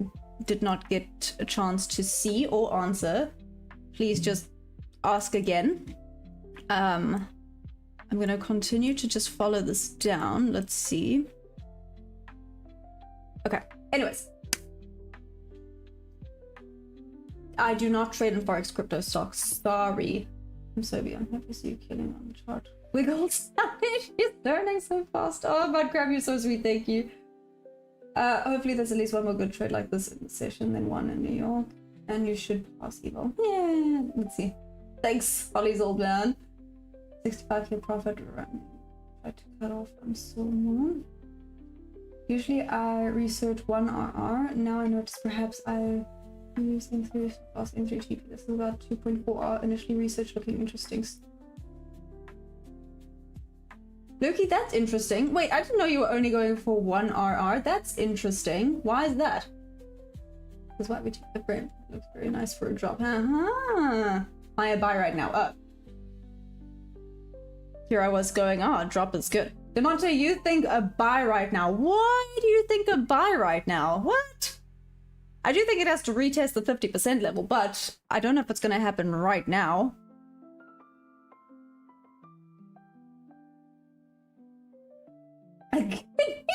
did not get a chance to see or answer, please just ask again. I'm going to continue to just follow this down. Let's see. Okay. Anyways. I do not trade in Forex crypto stocks. Sorry. I'm so beyond happy to see you killing on the chart. Wiggles. She's learning so fast. Oh, my crap, you're so sweet. Thank you. Hopefully there's at least one more good trade like this in the session, then one in New York. And you should pass evil. Yeah, let's see. Thanks, Holly's old man. 65k profit run. try to cut off. I'm so wrong. Usually I research 1RR. Now I notice perhaps I use M3 fast M3 TP. This is about 2.4R. Initially research looking interesting. Loki, that's interesting. Wait, I didn't know you were only going for 1RR. That's interesting. Why is that? Because why would you take the frame? Looks very nice for a drop. I buy right now. Up. Here I was going, oh, drop is good. Demonte, you think a buy right now. Why do you think a buy right now? What? I do think it has to retest the 50% level, but I don't know if it's going to happen right now. I need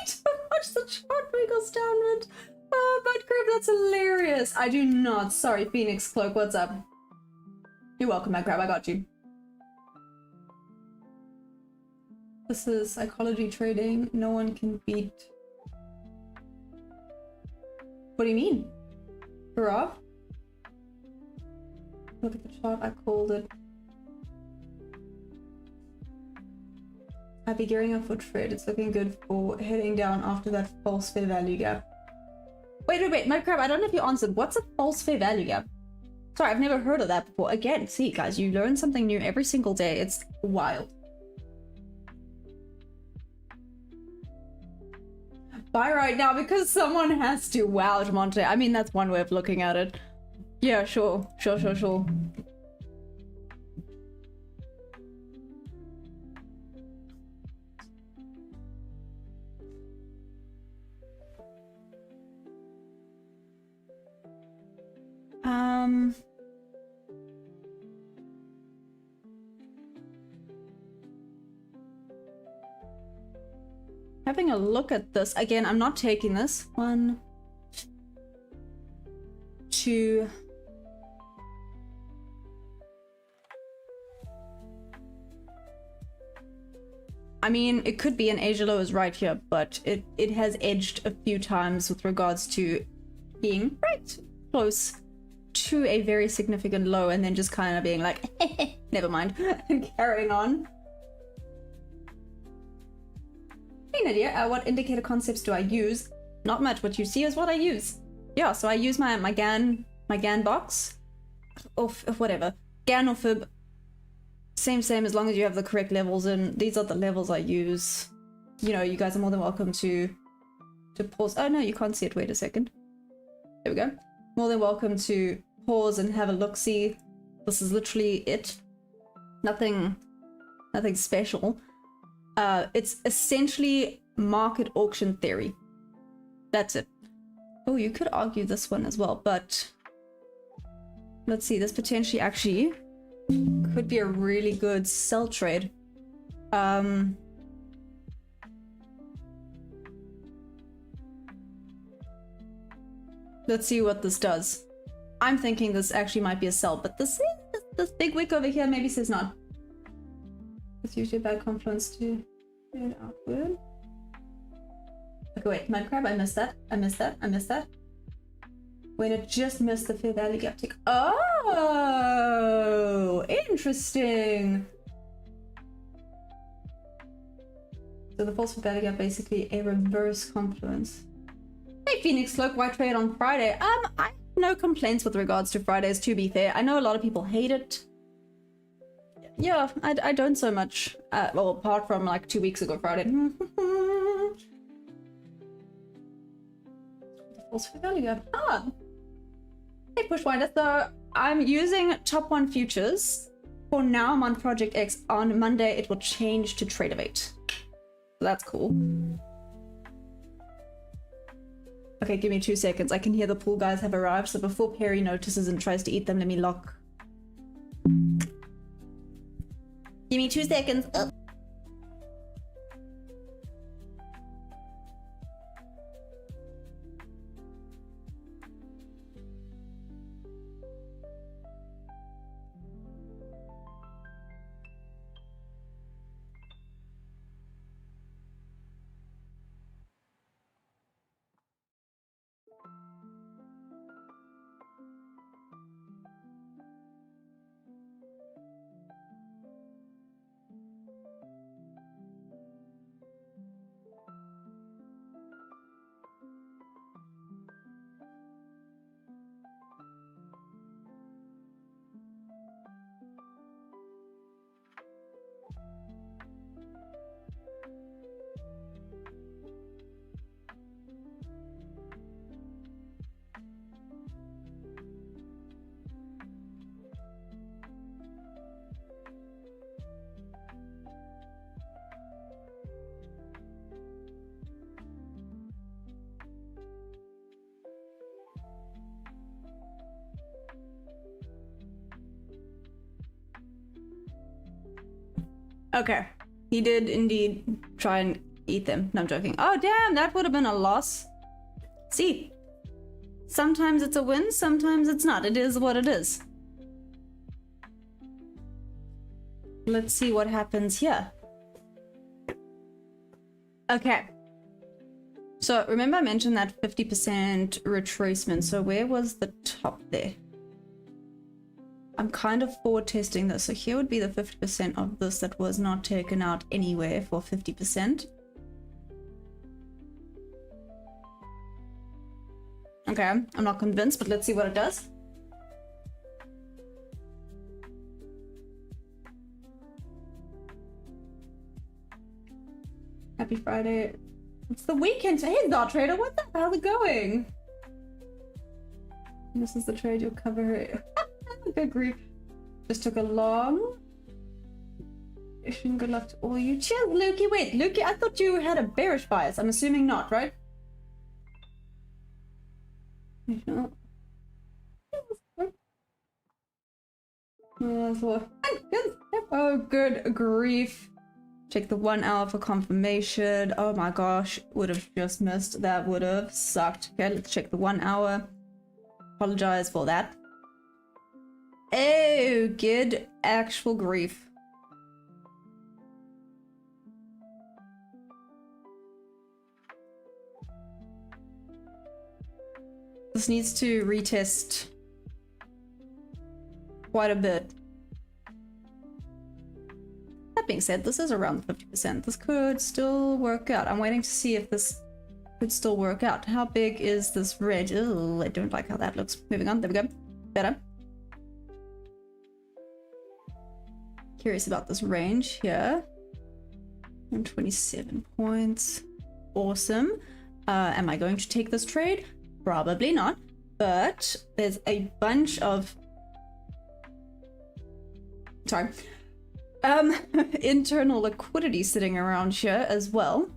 to watch the chart wriggles downward. Oh, but Crib, that's hilarious. I do not. Sorry, Phoenix Cloak, what's up? You're welcome, my crab, I got you. This is psychology trading. No one can beat. What do you mean? Hurrah? Look at the chart, I called it. I'd be gearing up for trade. It's looking good for heading down after that false fair value gap. Wait, my crab, I don't know if you answered. What's a false fair value gap? Sorry, I've never heard of that before. Again, see guys, you learn something new every single day. It's wild. Buy right now because someone has to. Wow, Monte. I mean, that's one way of looking at it. Yeah, sure. Having a look at this again, I'm not taking this. 1, 2. I mean, it could be an Asia low is right here, but it has edged a few times with regards to being right close to a very significant low and then just kind of being like, never mind, and carrying on. Hey Nadia, what indicator concepts do I use? Not much. What you see is what I use. Yeah, so I use my GAN box, or whatever, GAN or fib. Same as long as you have the correct levels, and these are the levels I use. You know, you guys are more than welcome to pause. Oh no, you can't see it. Wait a second. There we go. More than welcome to pause and have a look. See, this is literally it. Nothing special. It's essentially market auction theory. That's it. Oh, you could argue this one as well, but let's see. This potentially actually could be a really good sell trade. Let's see what this does. I'm thinking this actually might be a sell, but this big wick over here maybe says not. It's usually a bad confluence to head outward. Okay, wait, my crab, I missed that. When it just missed the fair value gap tick. Oh, interesting. So the false fair value gap basically a reverse confluence. Hey Phoenix Cloak, why trade on Friday? I have no complaints with regards to Fridays, to be fair. I know a lot of people hate it. Yeah, I don't so much. Well, apart from like 2 weeks ago Friday. False fair value gap. Hey Pushwinder, so I'm using top 1 futures. For now I'm on Project X. On Monday it will change to Tradeovate. So that's cool. Okay, give me 2 seconds. I can hear the pool guys have arrived, so before Perry notices and tries to eat them, let me lock. Give me 2 seconds. Oh. Okay. He did indeed try and eat them. No, I'm joking. Oh, damn, that would have been a loss. See, sometimes it's a win, sometimes it's not. It is what it is. Let's see what happens here. Okay. So remember I mentioned that 50% retracement. So where was the top there? I'm kind of forward testing this. So here would be the 50% of this that was not taken out anywhere for 50%. Okay, I'm not convinced, but let's see what it does. Happy Friday. It's the weekend. Hey, Daytrading, what the hell? How's it going? This is the trade you'll cover. Good grief. Just took a long. Good luck to all you. Cheers, Lukey. Wait, Lukey, I thought you had a bearish bias. I'm assuming not, right? Oh, good grief. Check the 1 hour for confirmation. Oh my gosh, would have just missed. That would have sucked. Okay, let's check the 1 hour. Apologize for that. Oh, good actual grief. This needs to retest quite a bit. That being said, this is around 50%. This could still work out. I'm waiting to see if this could still work out. How big is this range? Oh, I don't like how that looks. Moving on. There we go. Better. Curious about this range here. 127 points. Awesome. Am I going to take this trade? Probably not. But there's a bunch of... Sorry. Internal liquidity sitting around here as well.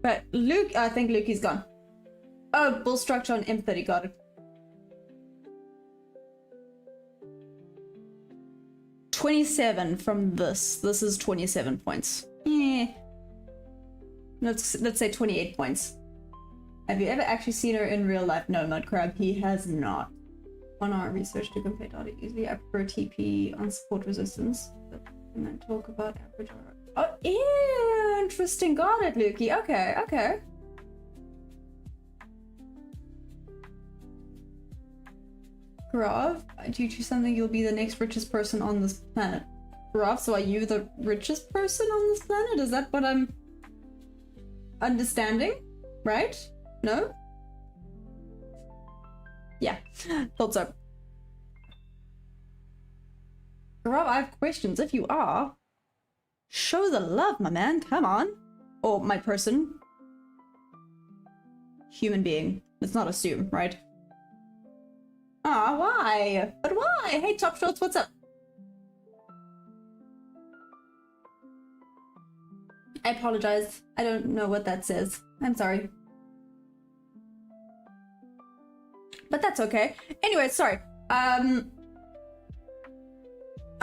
But Luke, I think Lukey's gone. Oh, bull structure on M30, got it. 27 from this. This is 27 points. Yeah. Let's say 28 points. Have you ever actually seen her in real life? No, Mudcrab, he has not. On our research to compare data easily, I prefer TP on support resistance. And then talk about average. Oh, interesting. Got it, Lukey. Okay, okay. Grav, due to something, you'll be the next richest person on this planet. Grav, so are you the richest person on this planet? Is that what I'm understanding? Right? No? Yeah, thought so. Rob, I have questions. If you are, show the love, my man. Come on. Or my person. Human being. Let's not assume, right? Ah, why? But why? Hey, Top Shots, what's up? I apologize. I don't know what that says. I'm sorry. But that's okay. Anyway, sorry. I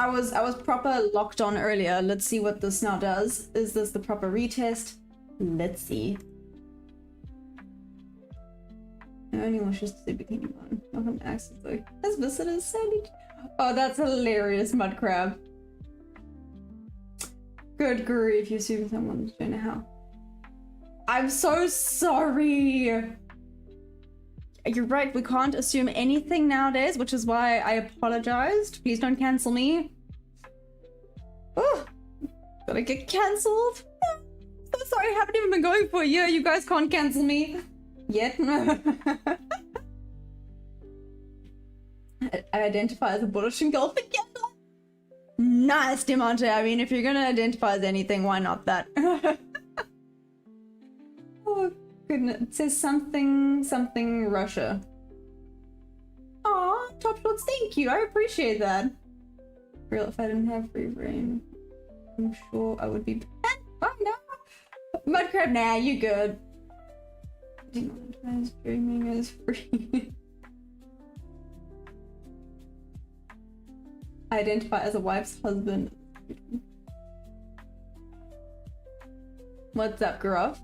was proper locked on earlier. Let's see what this now does. Is this the proper retest? Let's see. I only wishes to see bikini one. Welcome to access though. As visitors, Sandy. Oh, that's hilarious, Mudcrab. Good grief, you assume someone's doing a how. I'm so sorry. You're right, we can't assume anything nowadays, which is why I apologized. Please don't cancel me. Oh, gotta get cancelled. So sorry, I haven't even been going for a year. You guys can't cancel me yet. I identify as a bullish engulfing candle. Nice, Diamante. I mean, if you're gonna identify as anything, why not that? Oh, goodness. It says something Russia. Aw, Top Shots, thank you. I appreciate that. Real, if I didn't have free brain, I'm sure I would be bad. Oh no! Mudcrab, nah, you good. Demonetize streaming is free. I identify as a wife's husband. What's up, girl?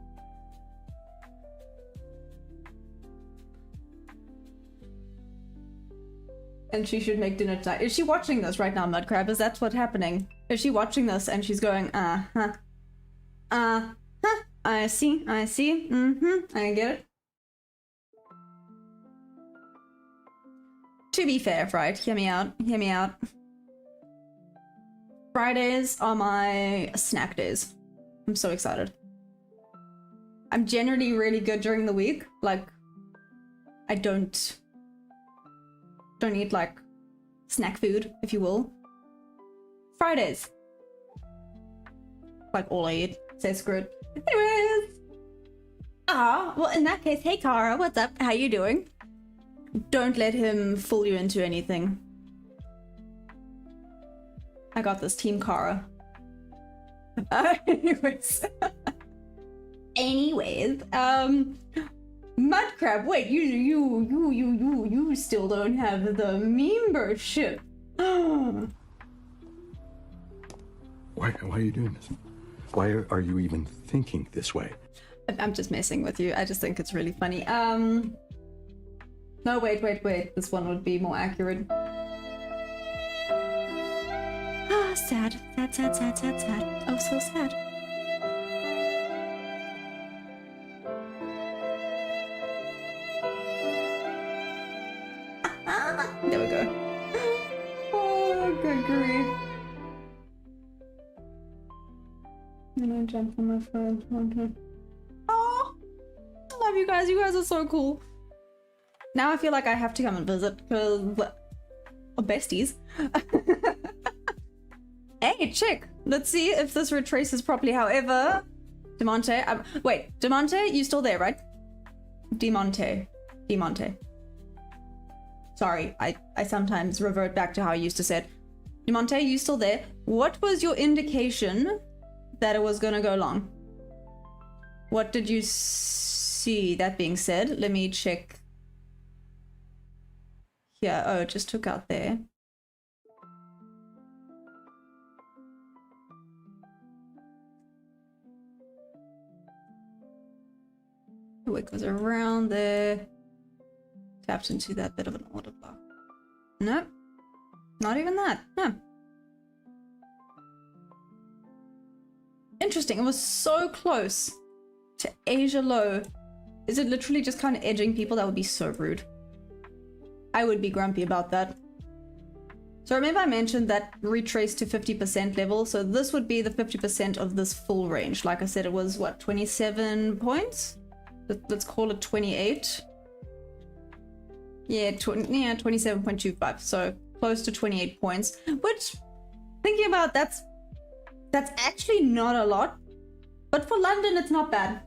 And she should make dinner tonight. Is she watching this right now, Mudcrab? Is that what's happening? Is she watching this and she's going, uh-huh. Uh-huh. I see. I get it. To be fair, right? Hear me out. Fridays are my snack days. I'm so excited. I'm generally really good during the week. Like, I don't eat like snack food, if you will. Fridays. Like all I eat. Say screw it. Anyways. Well, in that case, hey Kara, what's up? How you doing? Don't let him fool you into anything. I got this, Team Kara. Anyways. Mudcrab, wait, you still don't have the membership. Why are you doing this? Why are you even thinking this way? I'm just messing with you. I just think it's really funny. No, wait. This one would be more accurate. Sad. Oh, so sad. There we go. Oh, good grief. And I jump on my phone. Oh, I love you guys. You guys are so cool. Now I feel like I have to come and visit because we're besties. Hey, chick. Let's see if this retraces properly. However, Demonte. Wait, Demonte, you still there, right? Demonte. Sorry, I sometimes revert back to how I used to say it. Demonte, you still there? What was your indication that it was gonna go long? What did you see? That being said, let me check. Yeah, oh, it just took out there. The wick was around there. Tapped into that bit of an order block. Nope. Not even that. No. Interesting. It was so close to Asia low. Is it literally just kind of edging people? That would be so rude. I would be grumpy about that. So remember I mentioned that retrace to 50% level. So this would be the 50% of this full range. Like I said, it was what, 27 points? Let's call it 28. Yeah, 27.25. So close to 28 points. Which, thinking about that's actually not a lot. But for London, it's not bad.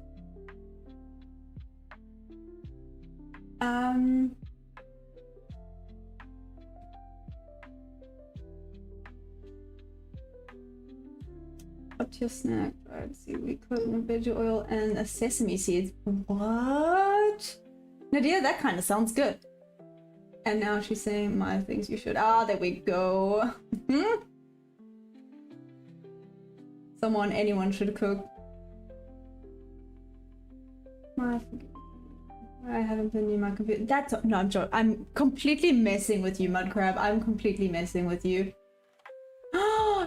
Up to your snack, right? Seaweed, coconut, veggie oil, and a sesame seeds. What? Nadia, that kind of sounds good. And now she's saying my things you should. Ah, there we go. Anyone should cook. I haven't been near my computer. No, I'm joking. I'm completely messing with you, Mudcrab. I'm completely messing with you.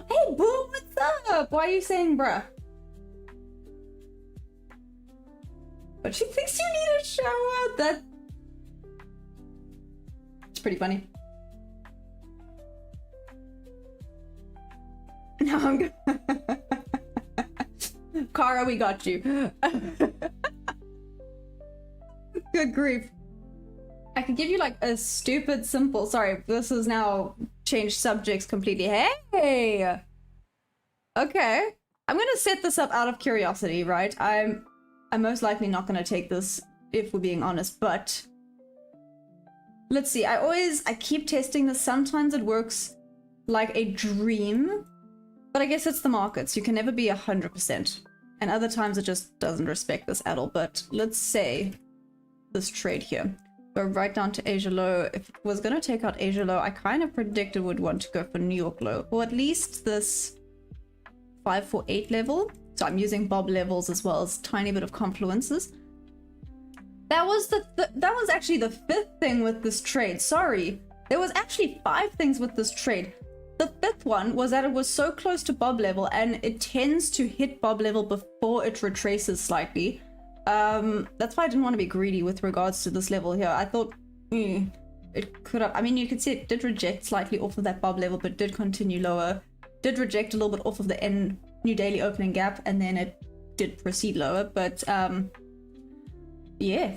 Hey, Boom, what's up? Why are you saying bruh? But she thinks you need a shower. It's pretty funny. No, I'm good. Kara, we got you. Good grief. I could give you like a stupid simple. Sorry, this is now changed subjects completely. Hey! Okay. I'm gonna set this up out of curiosity, right? I'm most likely not gonna take this if we're being honest, but let's see. I keep testing this. Sometimes it works like a dream, but I guess it's the markets. You can never be 100%. And other times it just doesn't respect this at all. But let's say this trade here. Go right down to Asia low. If it was going to take out Asia low, I kind of predicted would want to go for New York low. Or at least this 548 level. So I'm using bob levels as well as tiny bit of confluences. That was that was actually the 5th thing with this trade. Sorry. There was actually 5 things with this trade. The 5th one was that it was so close to bob level and it tends to hit bob level before it retraces slightly. That's why I didn't want to be greedy with regards to this level here. I thought it could have, I mean, you could see it did reject slightly off of that bob level, but did continue lower. Did reject a little bit off of the new daily opening gap, and then it did proceed lower, but yeah.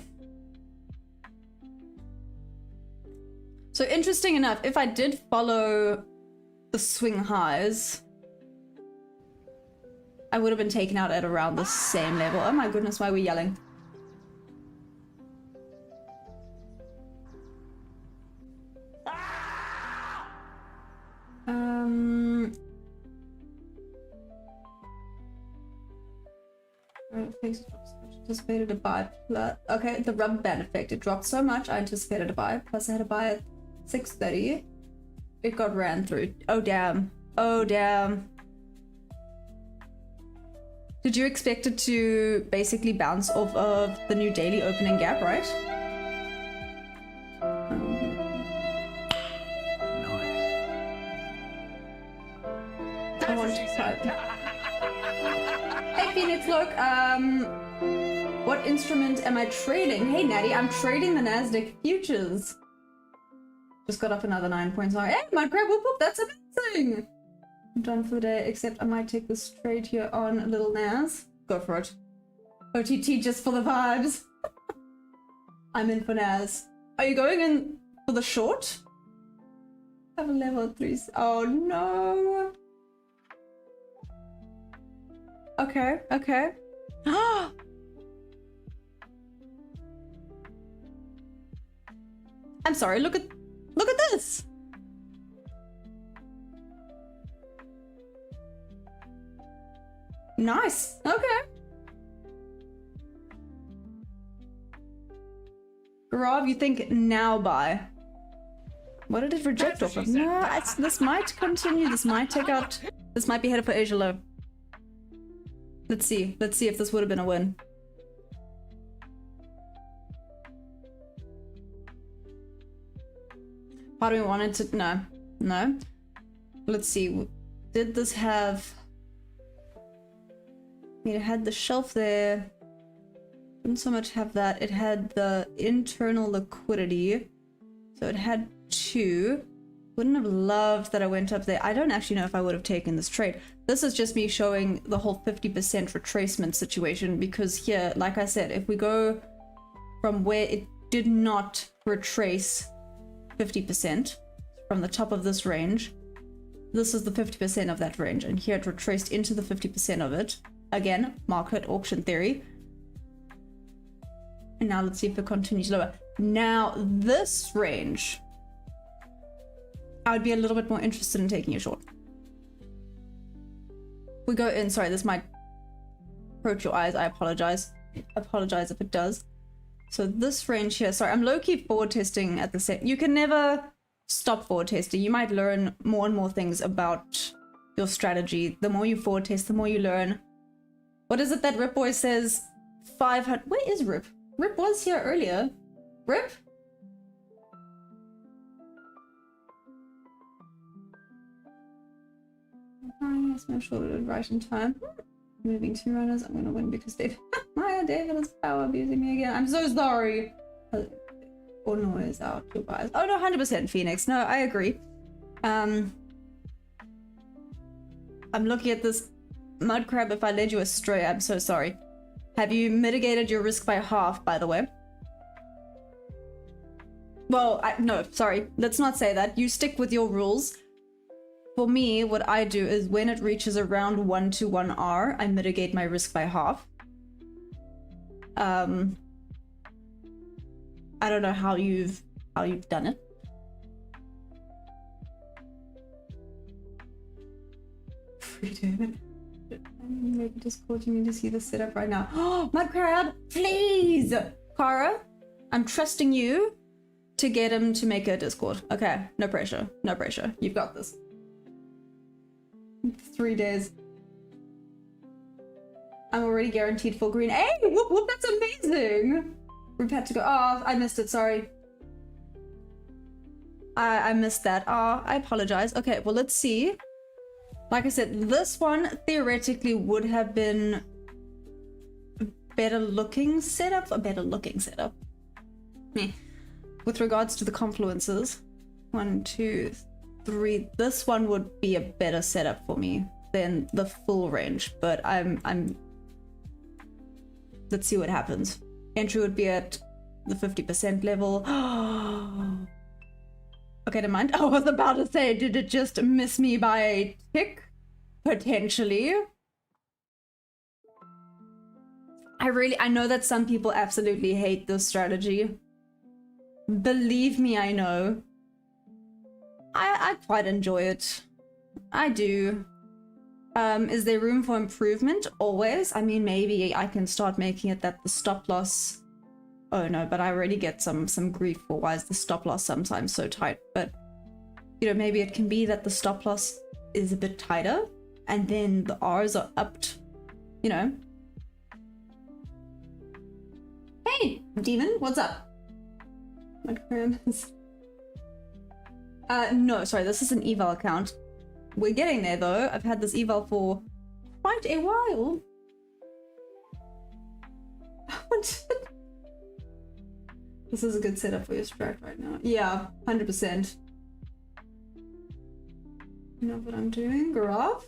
So interesting enough, if I did follow the swing highs, I would have been taken out at around the same level. Oh my goodness, why are we yelling? Anticipated a buy. Okay, the rubber band effect. It dropped so much, I anticipated a buy. Plus I had a buy at 6:30. It got ran through. Oh damn. Oh damn. Did you expect it to basically bounce off of the new daily opening gap, right? Nice. I want to type. Hey Phoenix, look, what instrument am I trading? Hey Natty, I'm trading the Nasdaq futures. Just got up another 9 points. Hey, my crap, whoop whoop, that's amazing! I'm done for the day, except I might take this trade here on a little Nas. Go for it. OTT just for the vibes. I'm in for Nas. Are you going in for the short? Have a level 3. Oh no! Okay, okay. I'm sorry, look at this! Nice, okay. Gaurav, you think now buy? What did it reject off of? No, this might continue, this might take out, this might be headed for Asia low. Let's see if this would have been a win. Part of me wanted to, no. Let's see, did this have, it had the shelf there, didn't so much have that, it had the internal liquidity, so it had 2. Wouldn't have loved that I went up there. I don't actually know if I would have taken this trade. This is just me showing the whole 50% retracement situation, because here, like I said, if we go from where it did not retrace 50% from the top of this range, this is the 50% of that range, and here it retraced into the 50% of it. Again, market auction theory. And now let's see if it continues lower. Now this range, I would be a little bit more interested in taking a short. We go in, sorry, this might hurt your eyes, I apologize. I apologize if it does. So this range here, sorry, I'm low-key forward testing at the set. You can never stop forward testing. You might learn more and more things about your strategy. The more you forward test, the more you learn. What is it that Rip Boy says? 500, where is Rip? Rip was here earlier. Rip? Yes, I'm sure it right in time. Moving 2 runners, I'm gonna win because David is power abusing me again. I'm so sorry. Or noise out your bias. Oh no, 100% Phoenix. No, I agree. I'm looking at this mud crab. If I led you astray, I'm so sorry. Have you mitigated your risk by half, by the way? Well, no, sorry. Let's not say that. You stick with your rules. For me, what I do is when it reaches around 1 to 1R, I mitigate my risk by half. I don't know how you've done it. Freedom. Maybe Discord, you need to see the setup right now. Oh, my crab, please! Kara, I'm trusting you to get him to make a Discord. Okay, no pressure, no pressure. You've got this. 3 days. I'm already guaranteed full green. Hey, whoop whoop, that's amazing. We've had to go. Oh, I missed it. Sorry. I missed that. Oh, I apologize. Okay, well, let's see. Like I said, this one theoretically would have been a better looking setup. Meh. With regards to the confluences. 1, 2, 3. This one would be a better setup for me than the full range, but I'm let's see what happens. Entry would be at the 50% level. Okay, never mind. I was about to say, did it just miss me by a tick? Potentially. I know that some people absolutely hate this strategy. Believe me, I know. I quite enjoy it. I do. Is there room for improvement? Always. I mean, maybe I can start making it that the stop loss... Oh no, but I already get some grief for why is the stop loss sometimes so tight. But, you know, maybe it can be that the stop loss is a bit tighter and then the R's are upped, you know. Hey, Demon, what's up? No, sorry, this is an eval account. We're getting there though. I've had this eval for quite a while. This is a good setup for your strat right now. Yeah, 100%. You know what I'm doing? Graph?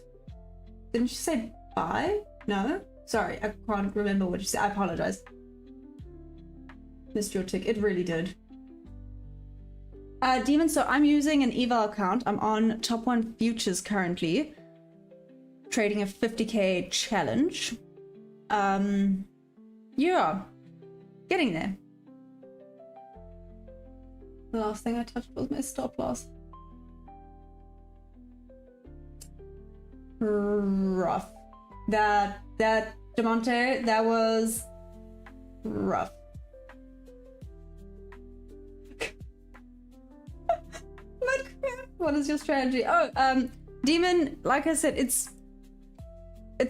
Didn't you say bye? No? Sorry, I can't remember what you said. I apologize. Missed your tick. It really did. Demon, so I'm using an eval account. I'm on top 1 futures currently. Trading a 50k challenge. Yeah. Getting there. The last thing I touched was my stop loss. Rough. That Demonte, that was rough. What is your strategy? Oh, Demon, like I said, it's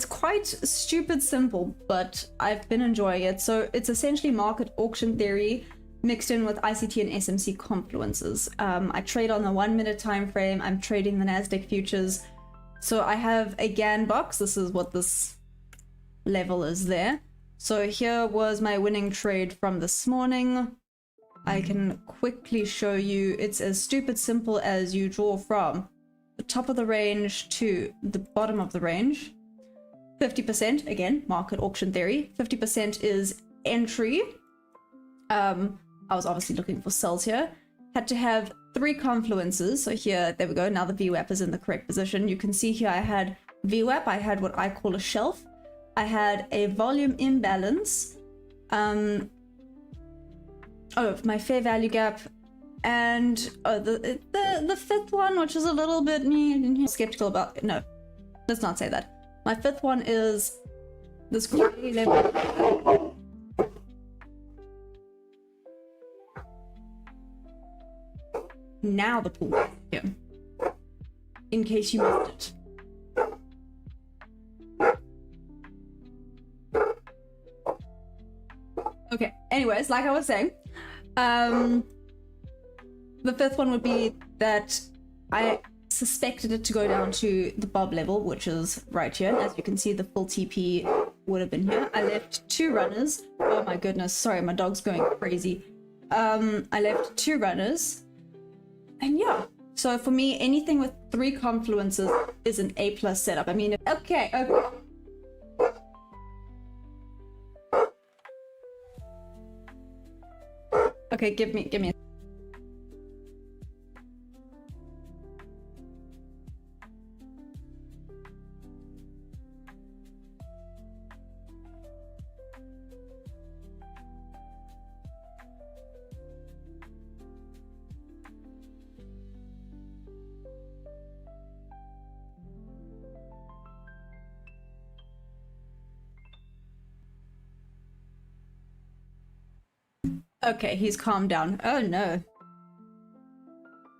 quite stupid simple, but I've been enjoying it. So it's essentially market auction theory mixed in with ICT and SMC confluences. I trade on the 1 minute time frame. I'm trading the Nasdaq futures. So I have a GAN box. This is what this level is there. So here was my winning trade from this morning. I can quickly show you. It's as stupid simple as you draw from the top of the range to the bottom of the range. 50%, again, market auction theory. 50% is entry. I was obviously looking for sells here. Had to have 3 confluences. So here, there we go. Now the VWAP is in the correct position. You can see here I had VWAP. I had what I call a shelf. I had a volume imbalance. Oh, my fair value gap. And the 5th one, which is a little bit skeptical about. No, let's not say that. My 5th one is this gray level. Now the pool here, in case you missed it. Okay, anyways, like I was saying, the 5th one would be that I suspected it to go down to the bob level, which is right here. As you can see, the full TP would have been here. I left 2 runners. Oh my goodness, sorry, my dog's going crazy. I left 2 runners. And yeah, so for me, anything with 3 confluences is an A+ setup. I mean, okay. Okay, give me a... Okay, he's calmed down. Oh no.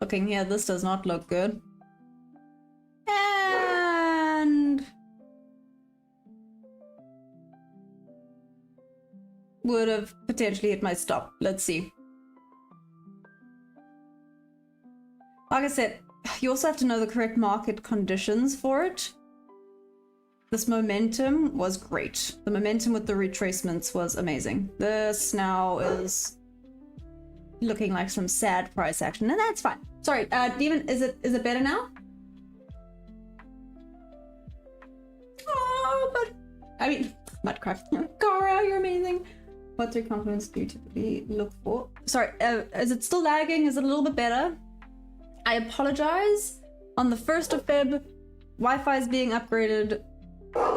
Looking here, this does not look good. And... would have potentially hit my stop. Let's see. Like I said, you also have to know the correct market conditions for it. This momentum was great. The momentum with the retracements was amazing. This now is looking like some sad price action, and that's fine. Sorry, Demon, is it better now? Oh, but I mean, Mudcraft. Gara, you're amazing. What 3 compliments do you typically look for? Sorry, is it still lagging? Is it a little bit better? I apologize. On the 1st of Feb, Wi-Fi is being upgraded,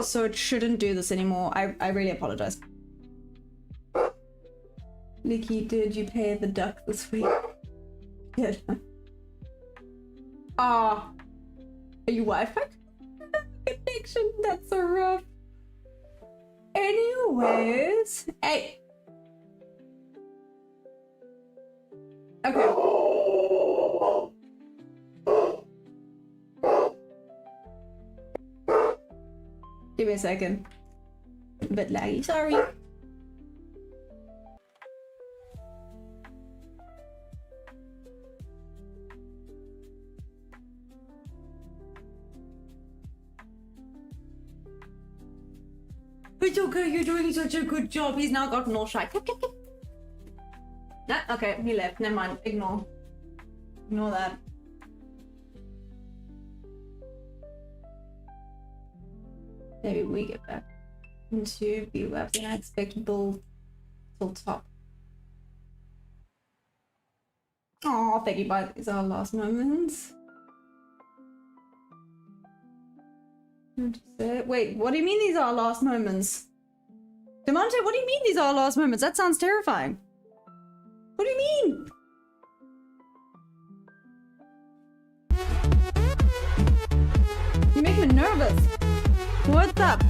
so it shouldn't do this anymore. I really apologize. Nikki, did you pay the duck this week? Good. Ah, are you Wi-Fi connection? That's so rough. Anyways, hey. Okay. Give me a second. A bit laggy, sorry. It's okay, you're doing such a good job. He's now gotten all shy. Nah, okay, he left. Never mind. Ignore that. Maybe we get back into view web, then I expect build till top. Oh, thank you, bye. These are our last moments. Wait, what do you mean these are our last moments? Demonte, what do you mean these are our last moments? That sounds terrifying. What do you mean? You make me nervous. What's up?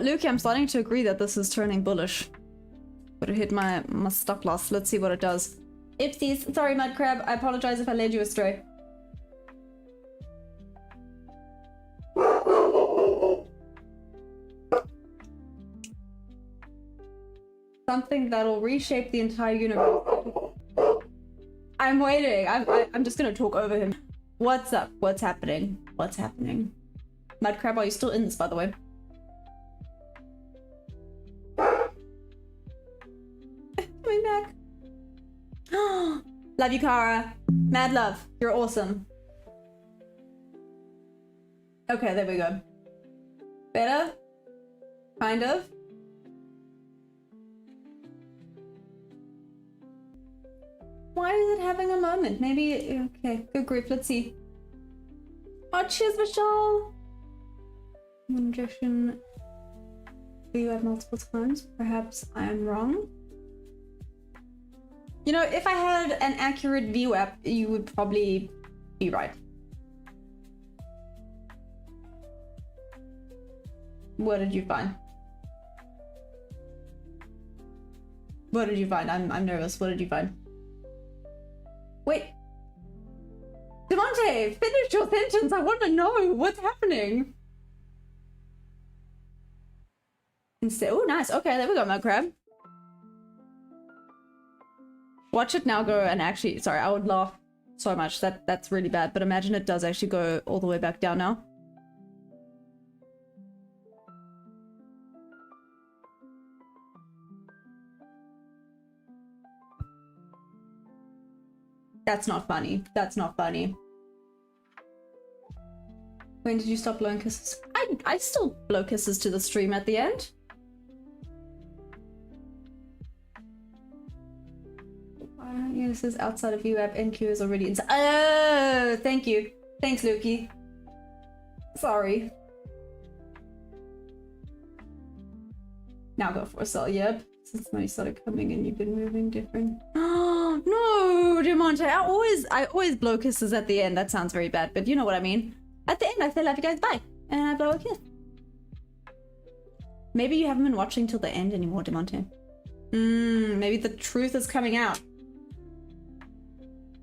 Luki, I'm starting to agree that this is turning bullish. But it hit my stop loss. Let's see what it does. Ipsies. Sorry, Mud Crab. I apologize if I led you astray. Something that'll reshape the entire universe. I'm waiting. I'm just gonna talk over him. What's up? What's happening? What's happening? Mud Crab, are you still in this, by the way? Coming back. Love you, Kara. Mad love. You're awesome. Okay, there we go. Better? Kind of? Why is it having a moment? Maybe, okay, good grief, let's see. Oh, cheers, Michelle! Injection. You have multiple times. Perhaps I am wrong. You know, if I had an accurate view app, you would probably be right. What did you find? What did you find? I'm nervous. What did you find? Wait. Demonte, finish your sentence. I want to know what's happening. Instead, oh, nice. Okay, there we go, Mud Crab. Watch it now go and actually, sorry, I would laugh so much. That's really bad, but imagine it does actually go all the way back down now. That's not funny. That's not funny. When did you stop blowing kisses? I still blow kisses to the stream at the end. Yeah, this is outside of UApp. NQ is already inside. Oh, thank you. Thanks, Luki. Sorry. Now go for a sell. Yep. Since money started coming in, you've been moving different. Oh no, Demonte. I always blow kisses at the end. That sounds very bad, but you know what I mean. At the end, I say love you guys, bye, and I blow a kiss. Maybe you haven't been watching till the end anymore, Demonte. Maybe the truth is coming out.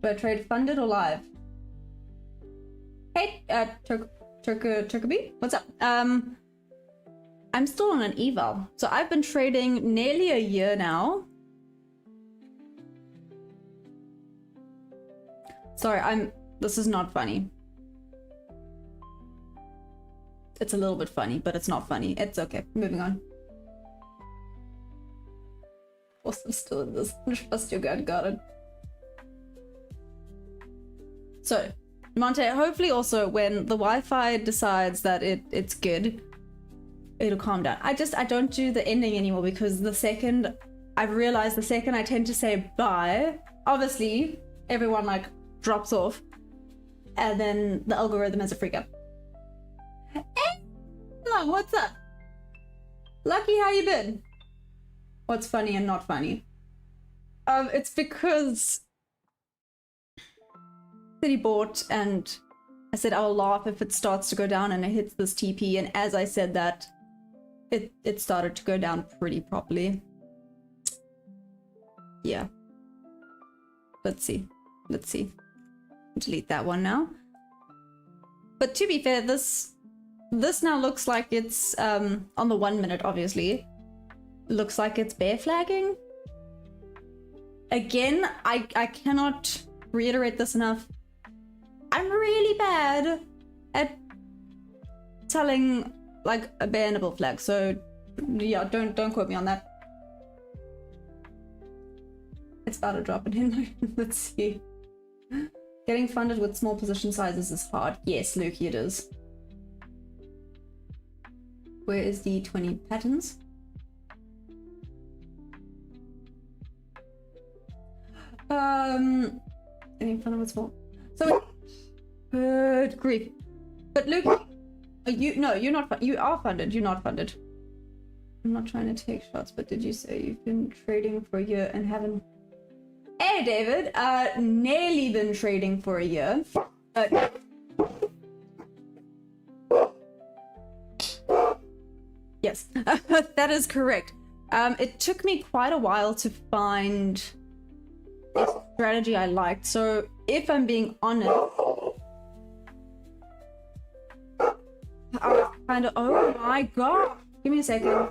Do I trade funded or live? Hey, Turkey, what's up? I'm still on an eval. So I've been trading nearly a year now. Sorry, this is not funny. It's a little bit funny, but it's not funny. It's okay. Moving on. Awesome, still in this. Trust your gut, got it. So, Monte, hopefully also when the Wi-Fi decides that it's good, it'll calm down. I don't do the ending anymore because I've realized the second I tend to say bye, obviously everyone like drops off and then the algorithm has a freak out. Hey, what's up? Lucky, how you been? What's funny and not funny? It's because that he bought and I said I'll laugh if it starts to go down and it hits this TP, and as I said that, it started to go down pretty properly. Yeah. Let's see. Delete that one now. But to be fair, this now looks like it's on the 1 minute, obviously. Looks like it's bear flagging. Again, I cannot reiterate this enough. I'm really bad at telling like a bear and a bull flag, so yeah, don't quote me on that. It's about to drop it in. Let's see. Getting funded with small position sizes is hard. Yes, Lukey, it is. Where is the 20 patterns? Getting funded with small. So, good grief. But Luke, you're not. You are funded. You're not funded. I'm not trying to take shots, but did you say you've been trading for a year and haven't? Hey, David. Nearly been trading for a year. Yes, that is correct. It took me quite a while to find a strategy I liked. So, if I'm being honest, I was kind of, oh my god. Give me a second.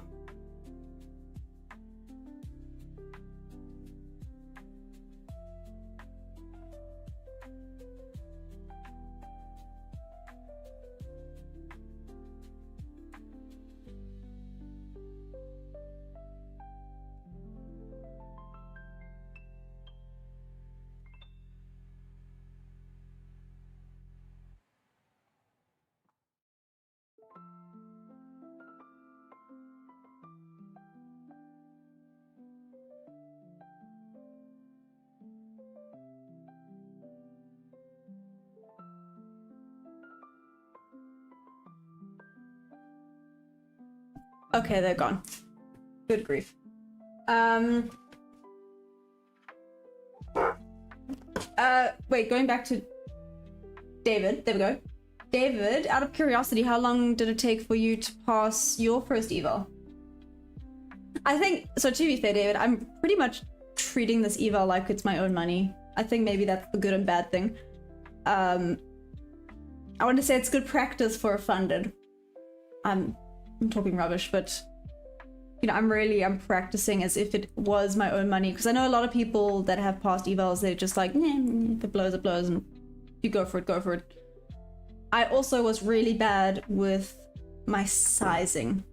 Okay, they're gone. Good grief. Wait, going back to David. There we go. David, out of curiosity, how long did it take for you to pass your first eval? I think, so to be fair, David, I'm pretty much treating this eval like it's my own money. I think maybe that's the good and bad thing. I want to say it's good practice for a funded. I'm talking rubbish, but you know, I'm practicing as if it was my own money, because I know a lot of people that have passed evals, they're just like, if it blows, it blows, and you go for it. I also was really bad with my sizing.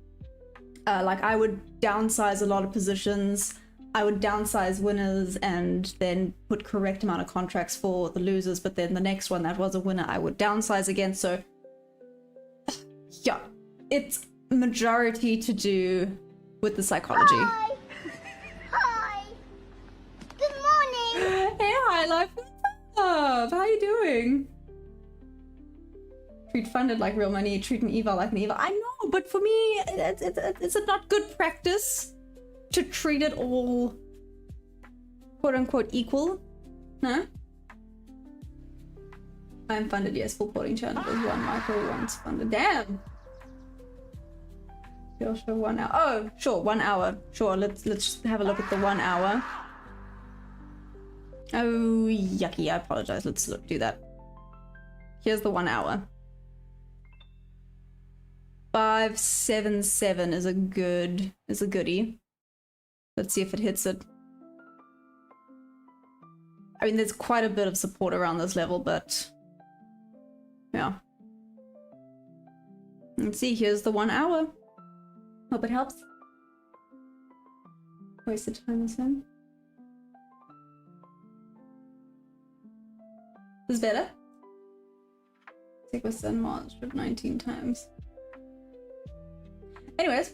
Like I would downsize a lot of positions, I would downsize winners and then put correct amount of contracts for the losers, but then the next one that was a winner I would downsize again. So yeah, it's majority to do with the psychology. Hi. Hi. Good morning. Hey, hi, life. What's up? How you doing? Treat funded like real money, treat an eval like an eval. I know, but for me, it's not good practice to treat it all quote unquote equal. No? I'm funded, yes, full porting channel. One micro, one's funded. Damn! You'll show 1 hour. Oh, sure, 1 hour. Sure, let's have a look at the 1 hour. Oh, yucky, I apologize. Let's do that. Here's the 1 hour. 577 is a goodie. Let's see if it hits it. I mean, there's quite a bit of support around this level, but yeah. Let's see, here's the 1 hour. Hope it helps. Wasted time this one. This is better? Take us and Mars 19 times. Anyways.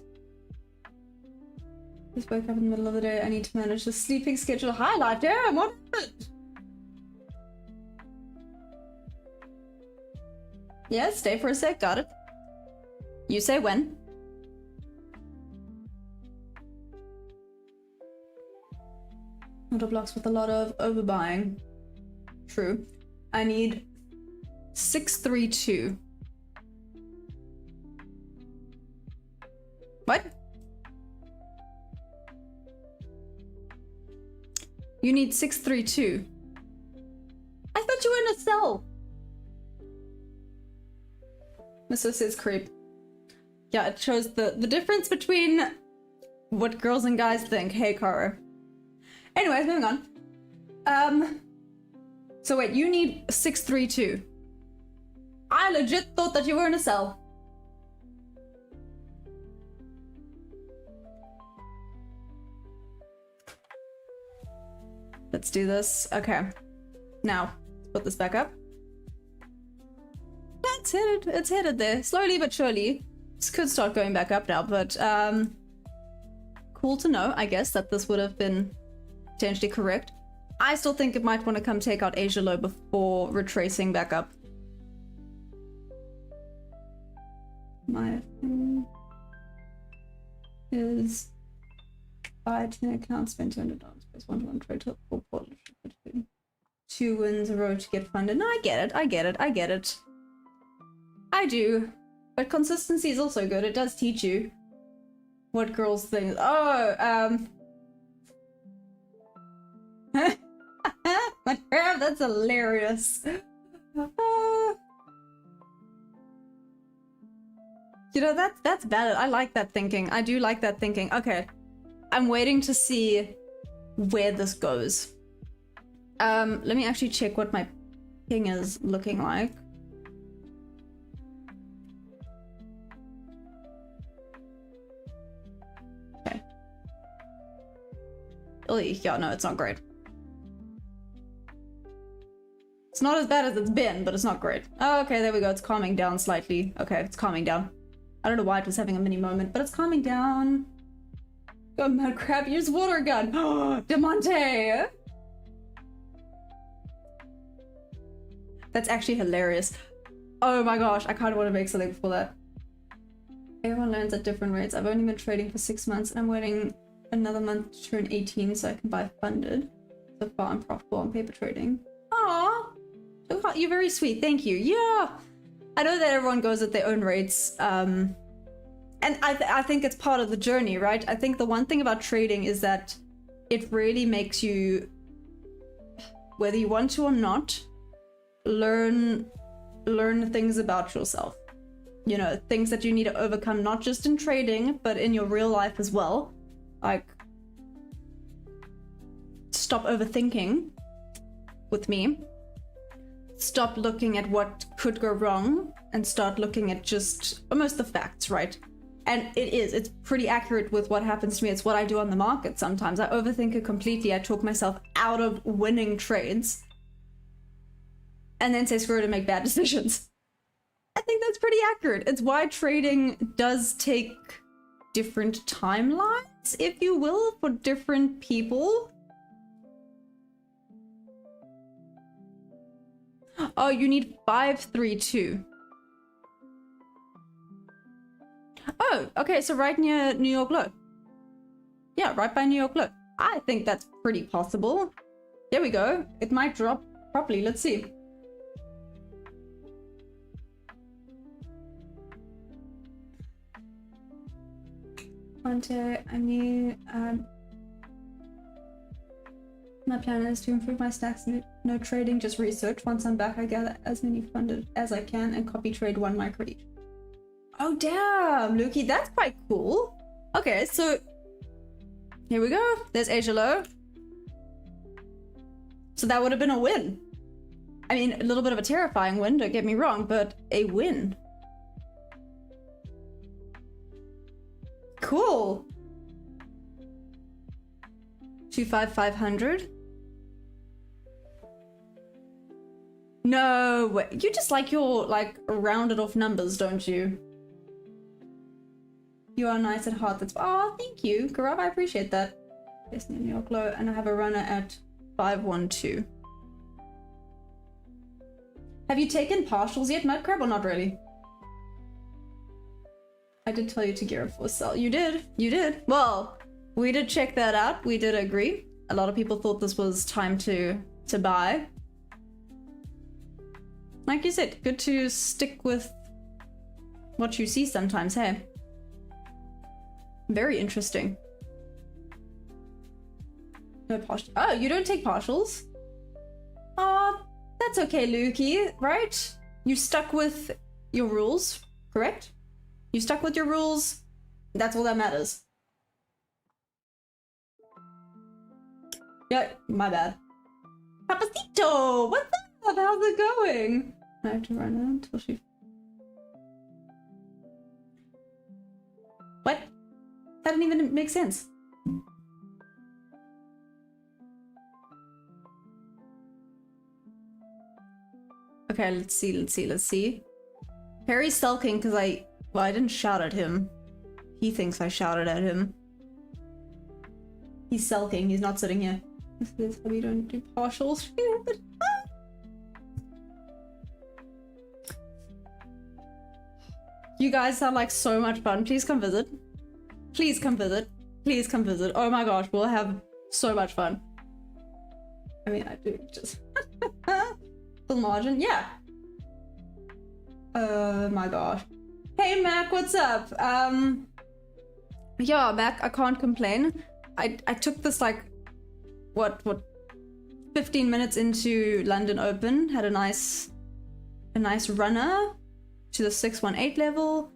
Just woke up in the middle of the day. I need to manage the sleeping schedule. Hi, life. Damn, what happened? Yeah, stay for a sec. Got it. You say when. Auto blocks with a lot of overbuying. True. I need 632. What? You need 632. I thought you were in a cell. Mr. says creep. Yeah, it shows the difference between what girls and guys think. Hey, Kara. Anyways, moving on. So wait, you need 632. I legit thought that you were in a cell. Let's do this. Okay. Now, let's put this back up. That's headed. It's headed there. Slowly but surely. This could start going back up now, but cool to know, I guess, that this would have been potentially correct. I still think it might want to come take out Asia low before retracing back up. My opinion is buy 10 accounts, spend $200, press 1 trade to full partnership between 2 wins a row to get funded. No, I get it. I get it. I get it. I do. But consistency is also good. It does teach you what girls think. Oh, that's hilarious. You know, that's valid. I like that thinking. I do like that thinking. Okay. I'm waiting to see where this goes. Let me actually check what my ping is looking like. Okay. Yeah, no, it's not great. It's not as bad as it's been, but it's not great. Oh, okay, there we go. It's calming down slightly. Okay, it's calming down. I don't know why it was having a mini moment, but it's calming down. Go mad crab, use water gun. Oh, Demonte! That's actually hilarious. Oh my gosh, I kind of want to make something for that. Everyone learns at different rates. I've only been trading for 6 months and I'm waiting another month to turn 18 so I can buy funded. So far I'm profitable on paper trading. Aww! You're very sweet, thank you. Yeah! I know that everyone goes at their own rates. And I think it's part of the journey, right? I think the one thing about trading is that it really makes you, whether you want to or not, learn things about yourself. You know, things that you need to overcome, not just in trading, but in your real life as well. Like, stop overthinking with me. Stop looking at what could go wrong and start looking at just almost the facts, right? And it's pretty accurate with what happens to me. It's what I do on the market sometimes. I overthink it completely. I talk myself out of winning trades and then say screw it and make bad decisions. I think that's pretty accurate. It's why trading does take different timelines, if you will, for different people. Oh, you need 532. Oh, okay, so right near New York Low. Yeah, right by New York Low. I think that's pretty possible. There we go. It might drop properly. Let's see. I need my plan is to improve my stacks. No trading, just research. Once I'm back, I gather as many funded as I can and copy trade 1 micro each. Oh, damn, Lukey, that's quite cool. Okay, so here we go. There's Asia Low. So that would have been a win. I mean, a little bit of a terrifying win, don't get me wrong, but a win. Cool. 25500. No way. You just like your rounded off numbers, don't you? You are nice at heart. That's oh, thank you, Karab. I appreciate that. Yes, New York low, and I have a runner at 512. Have you taken partials yet, Mudcrab, or not really? I did tell you to gear up for sell. You did. You did. Well, we did check that out. We did agree. A lot of people thought this was time to buy. Like you said, good to stick with what you see sometimes, hey? Very interesting. No partials. Oh, you don't take partials? Oh, that's okay, Lukey, right? You stuck with your rules, correct? You stuck with your rules. That's all that matters. Yeah, my bad. Papacito, what's up? How's it going? I have to run until she... What? That didn't even make sense. Okay, let's see. Harry's sulking because I didn't shout at him. He thinks I shouted at him. He's sulking, he's not sitting here. This is how we don't do partials. You guys sound like so much fun. Please come visit. Please come visit. Please come visit. Oh my gosh, we'll have so much fun. I mean, I do just... Full margin? Yeah. Oh my gosh. Hey Mac, what's up? Yeah, Mac, I can't complain. I took this like, what, 15 minutes into London Open, had a nice runner to the 618 level.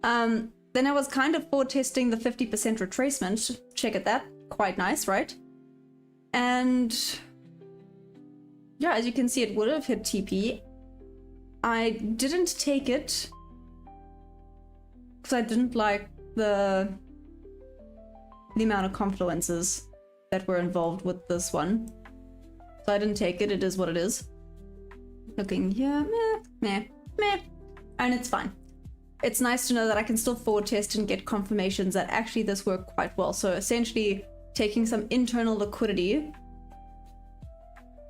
Then I was kind of forward testing the 50% retracement. Check at that. Quite nice, right? And yeah, as you can see, it would have hit TP. I didn't take it because I didn't like the amount of confluences that were involved with this one. So I didn't take it. It is what it is. Looking here, meh. And it's fine. It's nice to know that I can still forward test and get confirmations that actually this worked quite well. So essentially taking some internal liquidity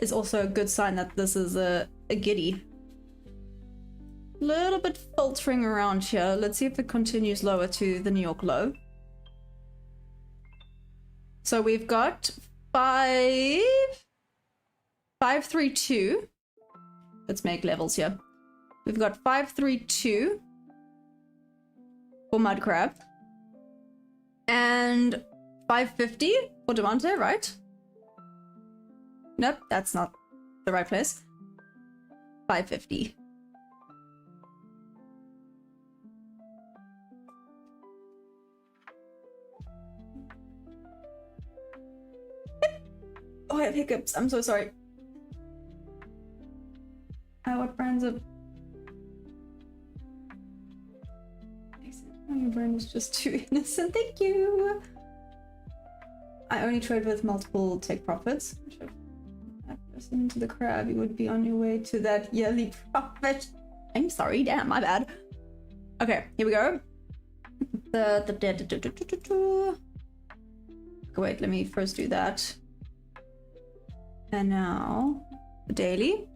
is also a good sign that this is a giddy. Little bit filtering around here. Let's see if it continues lower to the New York low. So we've got 532. Let's make levels here. We've got 532 for Mudcrab and 550 for Demante, right? Nope, that's not the right place. 550. Oh, I have hiccups. I'm so sorry. What brands of... Your brain was just too innocent. Thank you. I only trade with multiple take profits. Into the crab, you would be on your way to that yearly profit. I'm sorry, damn, my bad. Okay, here we go. Wait, let me first do that. And now the daily.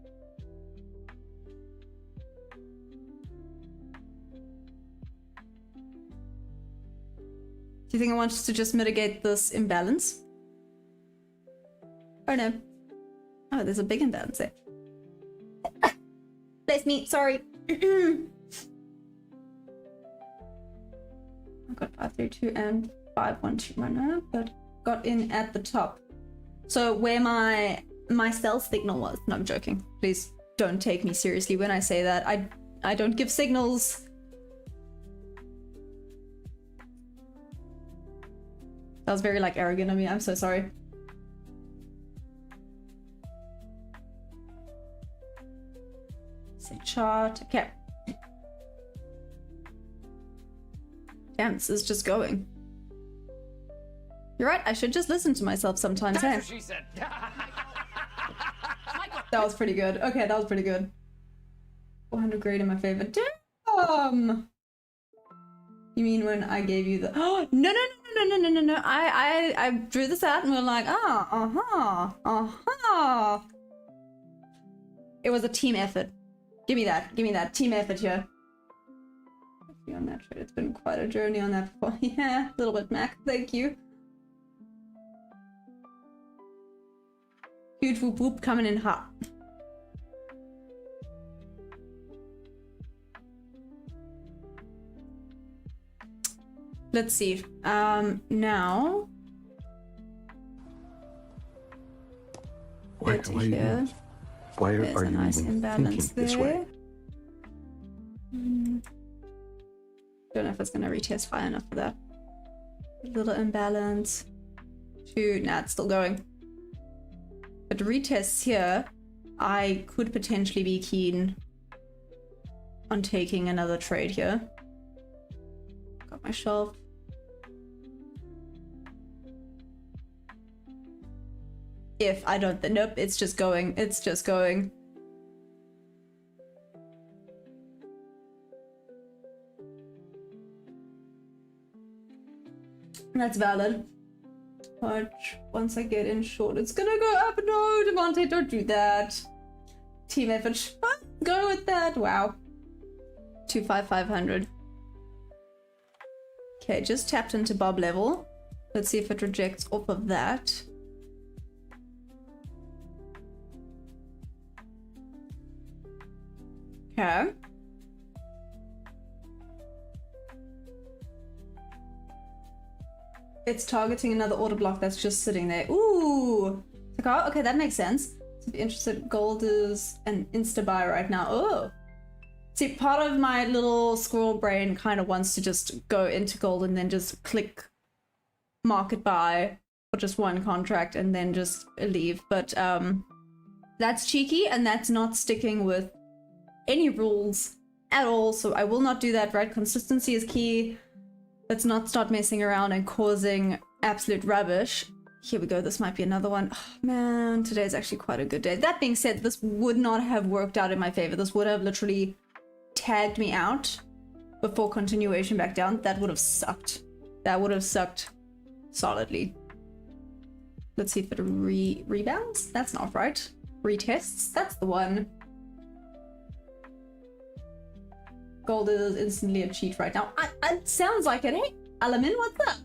Do you think I want to just mitigate this imbalance? Or no? Oh, there's a big imbalance there. Bless me, sorry. I got 532 and 512 right now, but got in at the top. So where my sell signal was. No, I'm joking. Please don't take me seriously when I say that. I don't give signals. That was very like arrogant of me. I'm so sorry. Set chart. Okay. Damn, this is just going. You're right, I should just listen to myself sometimes, hey? That's what she said. That was pretty good. Okay, that was pretty good. 400 grade in my favor. Damn! You mean when I gave you the... Oh, no. I drew this out and we we're like, It was a team effort. Give me that team effort here. On that trade, it's been quite a journey on that before. Yeah, a little bit, Mac. Thank you. Huge whoop whoop coming in hot. Let's see. Now. Why are you doing this? Why There's are a you nice even imbalance thinking this way? Don't know if it's gonna retest high enough for that. A little imbalance. Nah, it's still going. But retests here, I could potentially be keen on taking another trade here. Got my shelf. If I don't, nope, it's just going. It's just going. That's valid. But once I get in short, it's gonna go up. No, Devontae, don't do that. Team effort. Go with that. Wow. 25500. Okay, just tapped into Bob level. Let's see if it rejects off of that. Okay. It's targeting another order block that's just sitting there. Ooh! Okay, that makes sense. To be interested, gold is an insta buy right now. Oh! See, part of my little squirrel brain kind of wants to just go into gold and then just click market buy for just one contract and then just leave. But that's cheeky and that's not sticking with any rules at all. So I will not do that, right? Consistency is key. Let's not start messing around and causing absolute rubbish. Here we go. This might be another one. Oh, man, today is actually quite a good day. That being said, this would not have worked out in my favor. This would have literally tagged me out before continuation back down. That would have sucked. That would have sucked solidly. Let's see if it rebounds. That's not right. Retests. That's the one. Gold is instantly a cheat right now. It sounds like it. Hey, Alamin, what's up?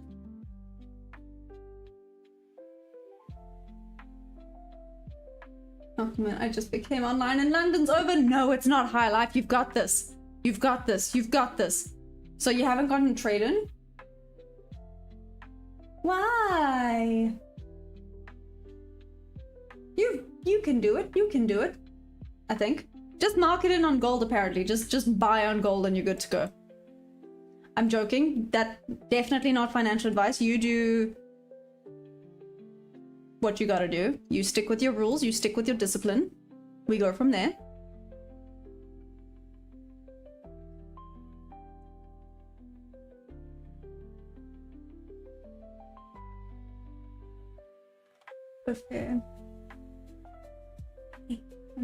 Oh man, I just became online and London's over. No, it's not high life. You've got this. You've got this. You've got this. So you haven't gotten a trade in? Why? You can do it. You can do it. I think. Just mark it in on gold, apparently. Just buy on gold and you're good to go. I'm joking. That definitely not financial advice. You do what you gotta do. You stick with your rules. You stick with your discipline. We go from there. Okay.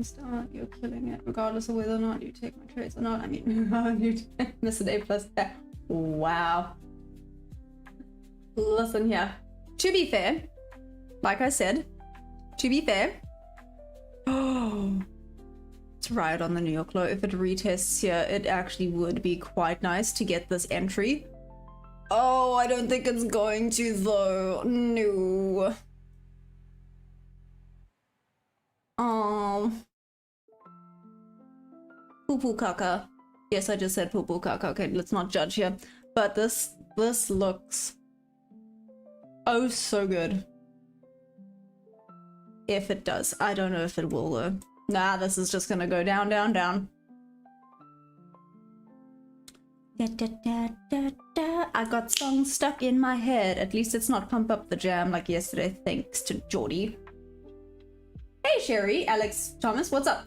Start, you're killing it, regardless of whether or not you take my trades or not. I mean, you miss a day plus. Wow. Listen here. To be fair, like I said, to be fair, oh, it's right on the New York low. If it retests here, it actually would be quite nice to get this entry. Oh, I don't think it's going to though. No. Poo-poo caca. Yes, I just said poo-poo caca. Okay, let's not judge here. But this looks oh so good. If it does. I don't know if it will though. Nah, this is just gonna go down, down, down. Da, da, da, da, da. I got songs stuck in my head. At least it's not Pump Up the Jam like yesterday, thanks to Geordie. Hey Sherry, Alex Thomas, what's up?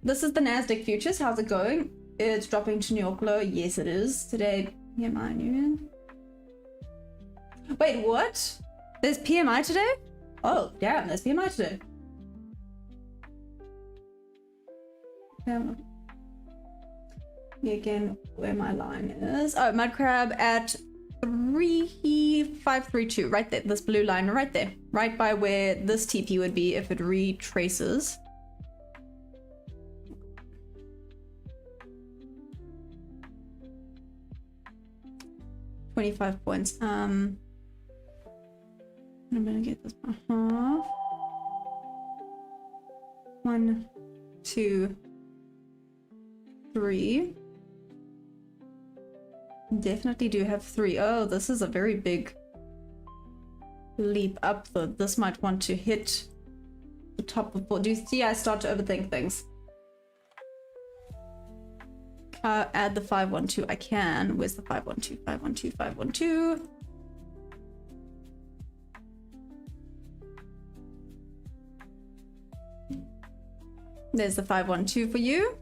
This is the Nasdaq futures. How's it going? It's dropping to New York low. Yes, it is. Today, PMI New. Wait, what? There's PMI today? Oh, damn, there's PMI today. Again, where my line is. Oh, mud crab at 3532. Right there. This blue line right there. Right by where this TP would be if it retraces. $25 points. I'm gonna get this. 1, 2, 3. Definitely do have 3. Oh, this is a very big leap up though. This might want to hit the top of board. Do you see I start to overthink things? Add the 512. I can. Where's the 512? 512, 512. There's the 512 for you.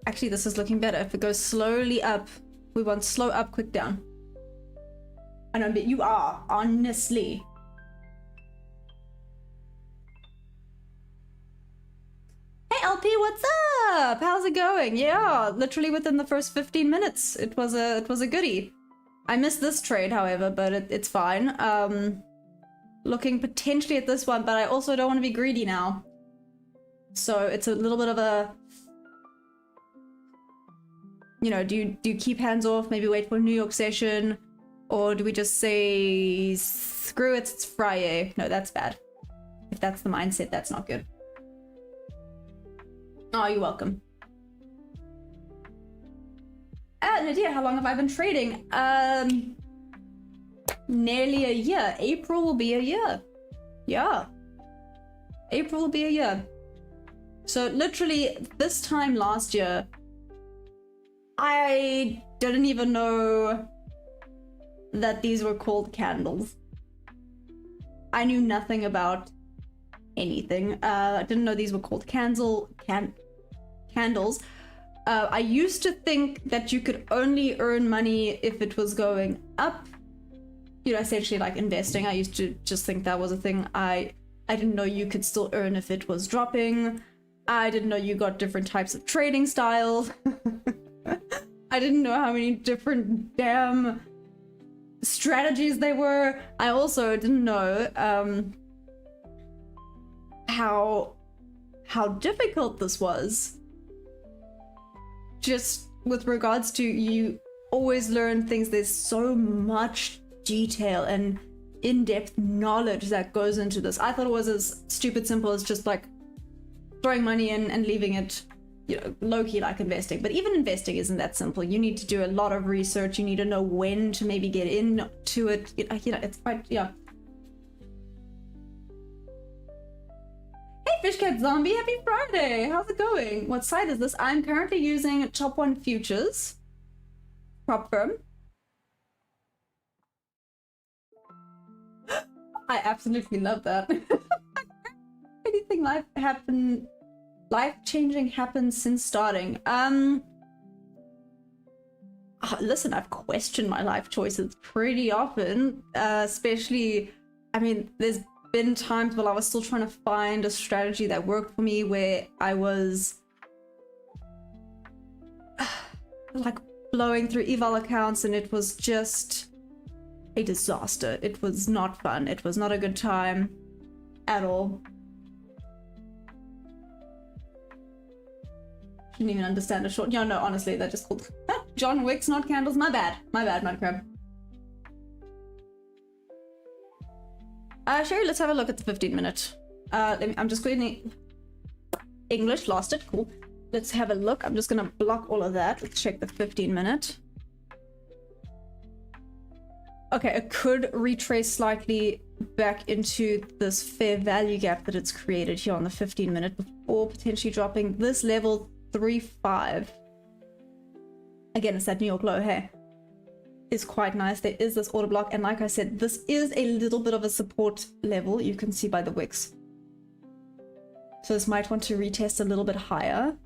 Actually, this is looking better. If it goes slowly up, we want slow up, quick down. And I bet you are, honestly. Hey LP, what's up? How's it going? Yeah, literally within the first 15 minutes, it was a goodie. I missed this trade, however, but it's fine. Looking potentially at this one, but I also don't want to be greedy now. So it's a little bit of a, you know, do you keep hands off, maybe wait for a New York session, or do we just say screw it, it's Friday? No, that's bad. If that's the mindset, that's not good. Oh, you're welcome. An idea, how long have I been trading? Nearly a year. April will be a year. Yeah. April will be a year. So literally this time last year, I didn't even know that these were called candles. I knew nothing about anything. I didn't know these were called candles. I used to think that you could only earn money if it was going up. You know, essentially like investing. I used to just think that was a thing. I didn't know you could still earn if it was dropping. I didn't know you got different types of trading styles. I didn't know how many different damn strategies there were. I also didn't know how difficult this was. Just with regards to, you always learn things. There's so much detail and in-depth knowledge that goes into this. I thought it was as stupid simple as just like throwing money in and leaving it, you know, low-key like investing. But even investing isn't that simple. You need to do a lot of research. You need to know when to maybe get into it. You know, it's quite, yeah. Hey Fishcat Zombie, happy Friday! How's it going? What site is this? I'm currently using Top 1 Futures. Prop firm. I absolutely love that. Anything life-changing happened since starting. Listen, I've questioned my life choices pretty often, especially, I mean, there's been times while I was still trying to find a strategy that worked for me where I was like blowing through eval accounts and it was just a disaster. It was not fun. It was not a good time at all. Didn't even understand a short. Yeah, no, honestly, that just called John Wick's, not candles. My bad, Mudcrab. Sherry, let's have a look at the 15-minute. I'm just going English, lost it, cool. Let's have a look. I'm just gonna block all of that. Let's check the 15-minute. Okay, it could retrace slightly back into this fair value gap that it's created here on the 15-minute before potentially dropping this level 3.5. Again, it's that New York low, hey? Is quite nice. There is this order block, and like I said, this is a little bit of a support level. You can see by the wicks. So this might want to retest a little bit higher.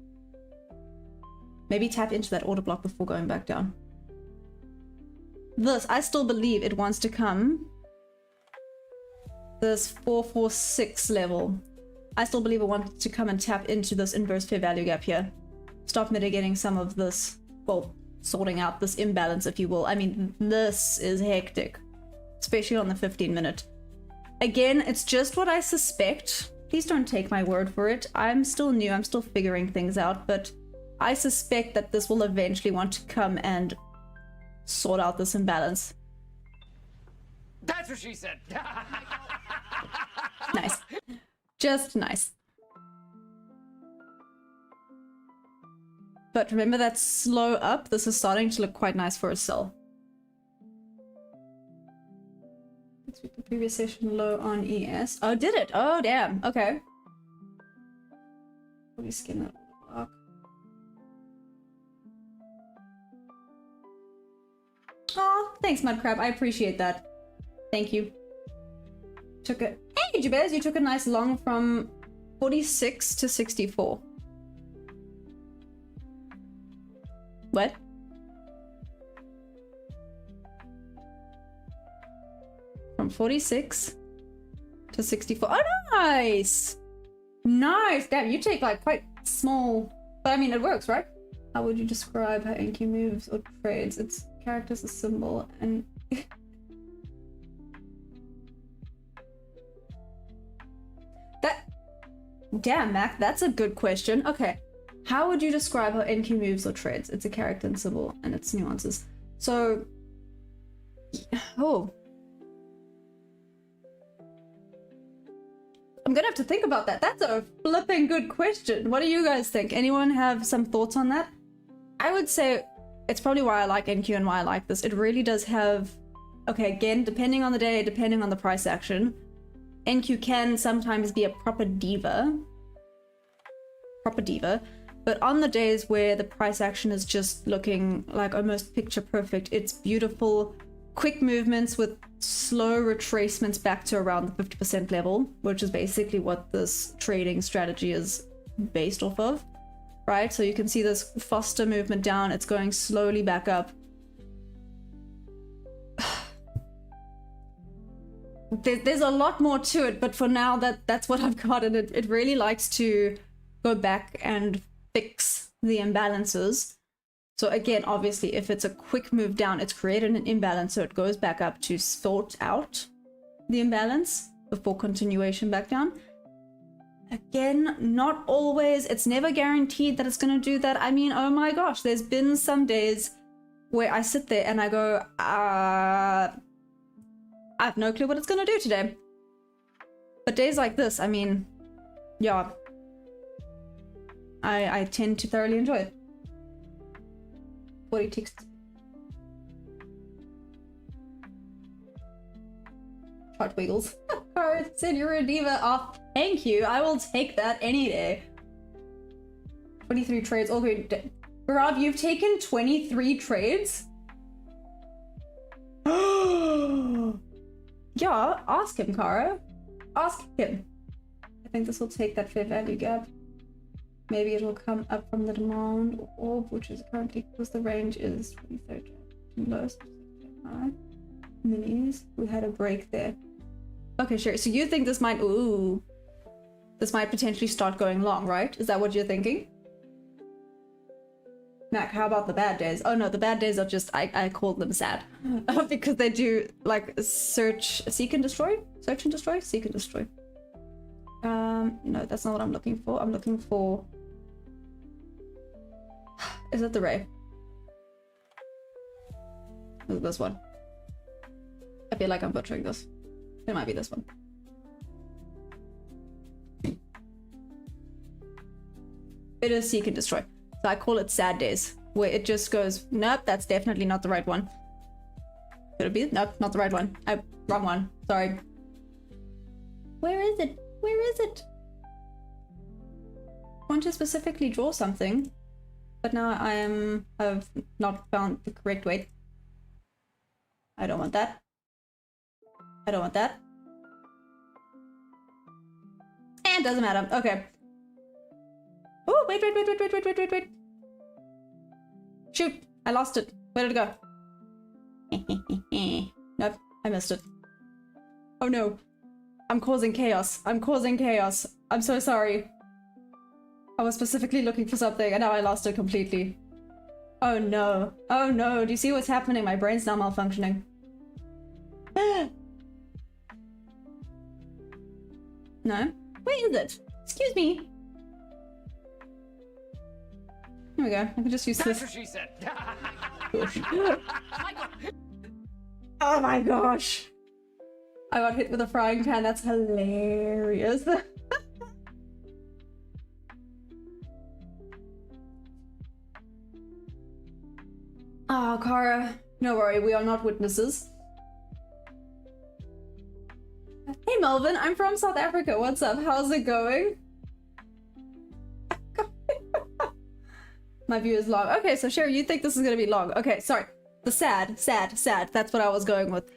Maybe tap into that order block before going back down. This, I still believe it wants to come. This 446 level. I still believe it wants to come and tap into this inverse fair value gap here. Stop mitigating some of this, well, sorting out this imbalance, if you will. I mean, this is hectic, especially on the 15-minute. Again, it's just what I suspect. Please don't take my word for it. I'm still new, I'm still figuring things out, but I suspect that this will eventually want to come and sort out this imbalance. That's what she said. Nice. Just nice. But remember that slow up? This is starting to look quite nice for a sell. Let's read the previous session low on ES. Oh, did it? Oh, damn. Okay. Let me skin that block. Oh, thanks, Mudcrab. I appreciate that. Thank you. Took it. Hey, Jabez, you took a nice long from 46 to 64. What? From 46 to 64. Oh, nice! Nice! Damn, you take like quite small, but I mean, it works, right? How would you describe how NQ moves or trades? Its character's a symbol and... that... Damn, Mac, that's a good question. Okay. How would you describe how NQ moves or trades? It's a character and symbol and its nuances. So... Oh. I'm gonna have to think about that. That's a flipping good question. What do you guys think? Anyone have some thoughts on that? I would say it's probably why I like NQ and why I like this. It really does have... Okay, again, depending on the day, depending on the price action, NQ can sometimes be a proper diva. But on the days where the price action is just looking like almost picture perfect, it's beautiful, quick movements with slow retracements back to around the 50% level, which is basically what this trading strategy is based off of, right? So you can see this faster movement down, it's going slowly back up. There's a lot more to it, but for now that's what I've got, and it really likes to go back and fix the imbalances. So again, obviously, if it's a quick move down, it's created an imbalance, so it goes back up to sort out the imbalance before continuation back down. Again, not always. It's never guaranteed that it's going to do that. I mean, oh my gosh, there's been some days where I sit there and I go, I have no clue what it's going to do today. But days like this, I mean, yeah, I tend to thoroughly enjoy it. 40 ticks. Chart wiggles. Card said you're a diva. Oh, thank you. I will take that any day. 23 trades. All good. Rob, you've taken 23 trades? Yeah, ask him, Kara. Ask him. I think this will take that fair value gap. Maybe it will come up from the demand orb, which is currently, because the range is 23rd lowest. Minis. We had a break there. Okay, sure. So you think this might, ooh, this might potentially start going long, right? Is that what you're thinking? Mac, how about the bad days? Oh no, the bad days are just, I call them sad. Because they do like seek and destroy? Search and destroy? Seek and destroy. No, that's not what I'm looking for. I'm looking for... Is it the Ray? Is it this one? I feel like I'm butchering this. It might be this one. It is seek and destroy. So I call it sad days, where it just goes, nope, that's definitely not the right one. Could it be? Nope, not the right one. Wrong one. Sorry. Where is it? Where is it? Want to specifically draw something? but now I've not found the correct weight. I don't want that. I don't want that. And doesn't matter. Okay. Oh, wait. Shoot, I lost it. Where did it go? Nope, I missed it. Oh no. I'm causing chaos. I'm causing chaos. I'm so sorry. I was specifically looking for something and now I lost it completely. Oh no. Oh no. Do you see what's happening? My brain's now malfunctioning. No? Where is it? Excuse me. Here we go. I can just use That's this. what she said. Oh my gosh. I got hit with a frying pan. That's hilarious. Oh, Kara. No worry, we are not witnesses. Hey Melvin, I'm from South Africa. What's up? How's it going? My view is long. Okay, so Sherry, you think this is gonna be long. Okay, sorry. The sad. That's what I was going with.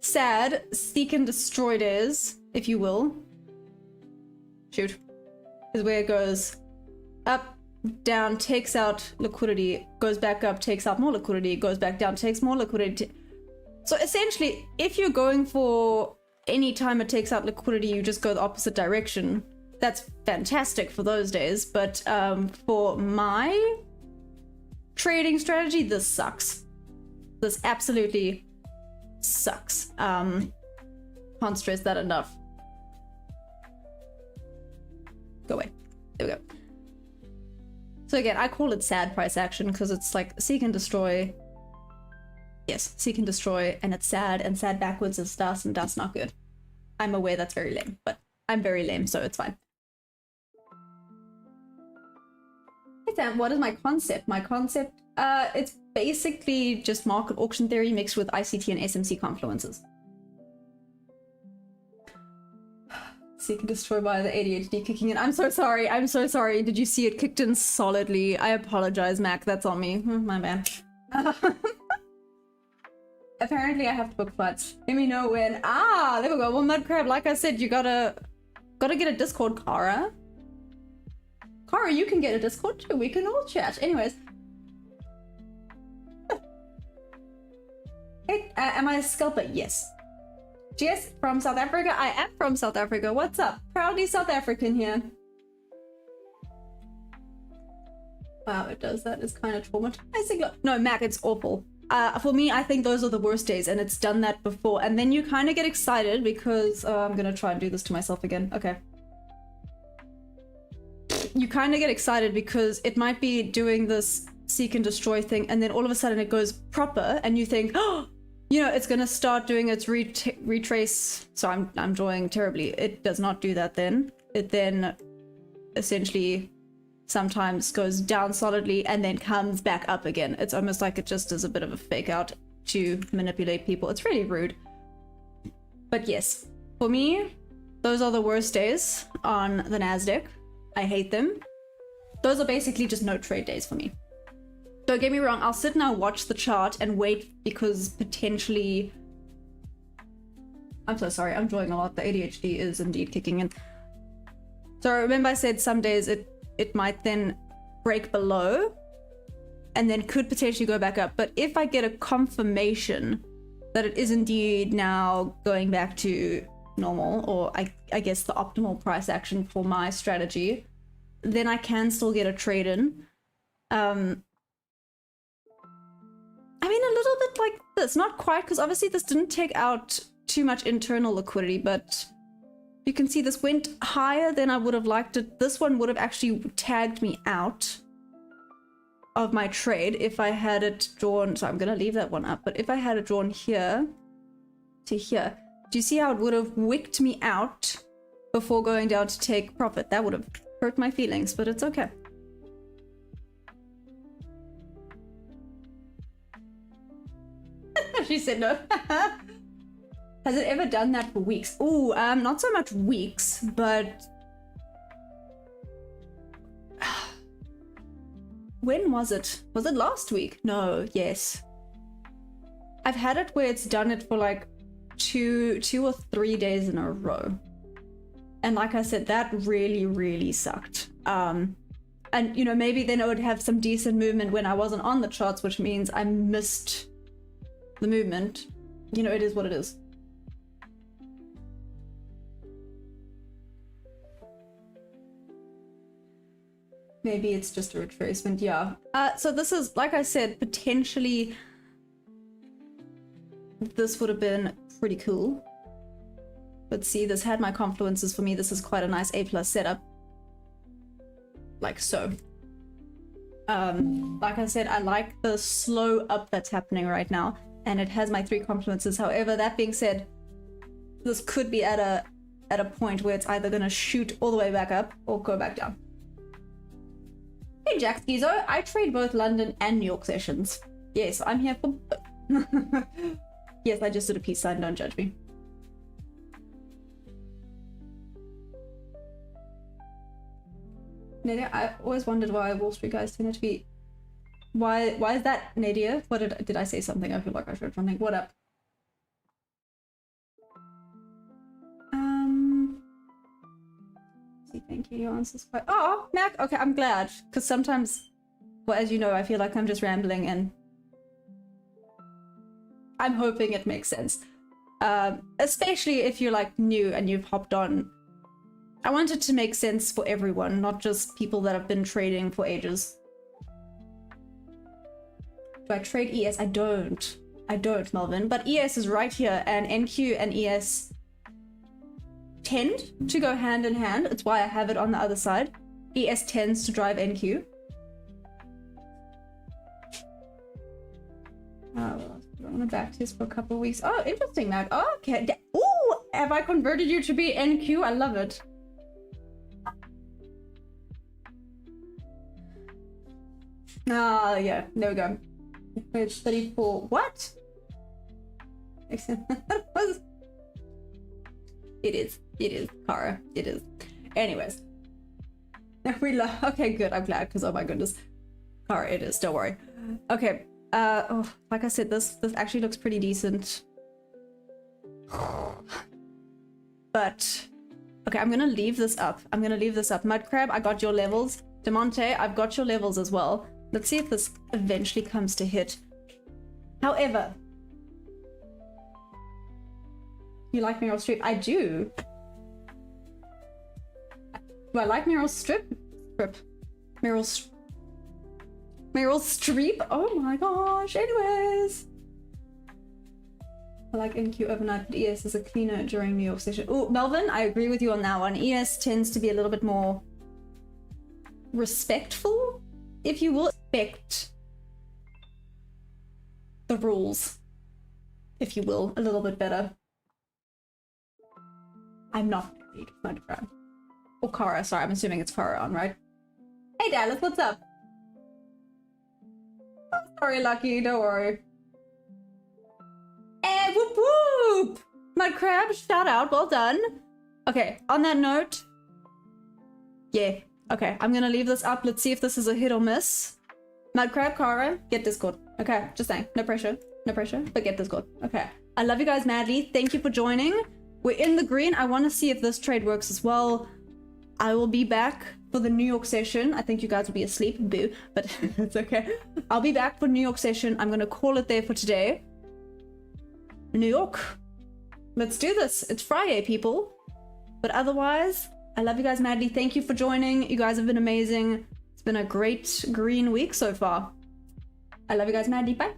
Sad, seek and destroy days, if you will. Shoot. Is where it goes up, down, takes out liquidity, goes back up, takes out more liquidity, goes back down, takes more liquidity. So essentially, if you're going for any time it takes out liquidity, you just go the opposite direction. That's fantastic for those days, but for my trading strategy, this sucks. This absolutely sucks. Can't stress that enough. Go away. There we go. So again, I call it sad price action because it's like seek and destroy. Yes, seek and destroy, and it's sad, and sad backwards is dust, and dust not good. I'm aware that's very lame, but I'm very lame, so it's fine. Hey Sam, what is my concept? My concept, it's basically just market auction theory mixed with ICT and SMC confluences. Seek and destroy by the ADHD kicking in. I'm so sorry. I'm so sorry. Did you see it kicked in solidly? I apologize, Mac. That's on me. My bad. Apparently, I have to book flights. Let me know when. Ah, there we go. Well, Mudcrab, like I said, you gotta get a Discord, Kara. Kara, you can get a Discord too. We can all chat. Anyways. Hey, am I a scalper? Yes. Jess from South Africa? I am from South Africa. What's up? Proudly South African here. Wow, it does that. It's kind of traumatizing. No, Mac, it's awful. For me, I think those are the worst days, and it's done that before. And then you kind of get excited because... I'm gonna try and do this to myself again. Okay. You kind of get excited because it might be doing this seek and destroy thing, and then all of a sudden it goes proper, and you think, oh, you know, it's gonna start doing its retrace. So I'm drawing terribly. It does not do that then. It then essentially sometimes goes down solidly and then comes back up again. It's almost like it just is a bit of a fake out to manipulate people. It's really rude. But yes, for me, those are the worst days on the Nasdaq. I hate them. Those are basically just no trade days for me. Don't get me wrong, I'll sit now, watch the chart and wait because potentially... I'm so sorry, I'm drawing a lot. The ADHD is indeed kicking in. So remember I said some days it might then break below and then could potentially go back up. But if I get a confirmation that it is indeed now going back to normal, or I guess the optimal price action for my strategy, then I can still get a trade in. I mean, a little bit like this, not quite, because obviously this didn't take out too much internal liquidity, but you can see this went higher than I would have liked it. This one would have actually tagged me out of my trade if I had it drawn. So I'm going to leave that one up, but if I had it drawn here to here, do you see how it would have wicked me out before going down to take profit? That would have hurt my feelings, but it's okay. She said no. Has it ever done that for weeks? Ooh, not so much weeks, but When was it? Was it last week? No, yes. I've had it where it's done it for like two or 3 days in a row. And like I said, that really, really sucked. And you know, maybe then I would have some decent movement when I wasn't on the charts, which means I missed the movement. You know, it is what it is. Maybe it's just a retracement, yeah. So this is, like I said, potentially this would have been pretty cool. But see, this had my confluences for me. This is quite a nice A+ setup. Like so. Like I said, I like the slow up that's happening right now. And it has my 3 confluences. However, that being said, this could be at a point where it's either going to shoot all the way back up or go back down. Hey Jack Schizo, I trade both London and New York sessions. Yes, I'm here for both. Yes, I just did a peace sign, don't judge me. Nadia, I always wondered why Wall Street guys tend to be... Why is that, Nadia? What did I say something? I feel like I said something. What up? Thank you. Your answer's quite... Oh, Mac. Okay, I'm glad. Because sometimes, well, as you know, I feel like I'm just rambling and I'm hoping it makes sense. Especially if you're like new and you've hopped on. I want it to make sense for everyone, not just people that have been trading for ages. Do I trade ES? I don't, Melvin. But ES is right here, and NQ and ES tend to go hand in hand. It's why I have it on the other side. ES tends to drive NQ. I'm on a back test for a couple of weeks. Oh, interesting, Mac. Oh, okay. Ooh, have I converted you to be NQ? I love it. Ah, yeah. There we go. Page 34. What? It is, Kara. It is. Anyways. Okay, good. I'm glad, because oh my goodness. Kara, it is. Don't worry. Okay. Oh, like I said, this actually looks pretty decent. But okay, I'm gonna leave this up. Mudcrab, I got your levels. Demonte, I've got your levels as well. Let's see if this eventually comes to hit. However, you like Meryl Streep? I do. Do I like Meryl Streep? Meryl Streep? Oh my gosh. Anyways. I like NQ overnight, but ES is a cleaner during New York session. Oh, Melvin, I agree with you on that one. ES tends to be a little bit more respectful, if you will. Respect the rules, if you will, a little bit better. I'm not married, Mudcrab. Or Kara, sorry, I'm assuming it's Kara on, right? Hey Dallas, what's up? Oh, sorry, Lucky, don't worry. And whoop whoop! Mudcrab, shout out, well done. Okay, on that note, yeah, okay, I'm gonna leave this up. Let's see if this is a hit or miss. Mudcrab, Kara, get Discord. Okay, just saying, no pressure, but get Discord. Okay, I love you guys madly. Thank you for joining. We're in the green. I want to see if this trade works as well. I will be back for the New York session. I think you guys will be asleep, boo, but it's okay. I'll be back for New York session. I'm gonna call it there for today. New York, let's do this. It's Friday, people. But otherwise, I love you guys madly. Thank you for joining. You guys have been amazing. It's been a great green week so far. I love you guys madly. Bye.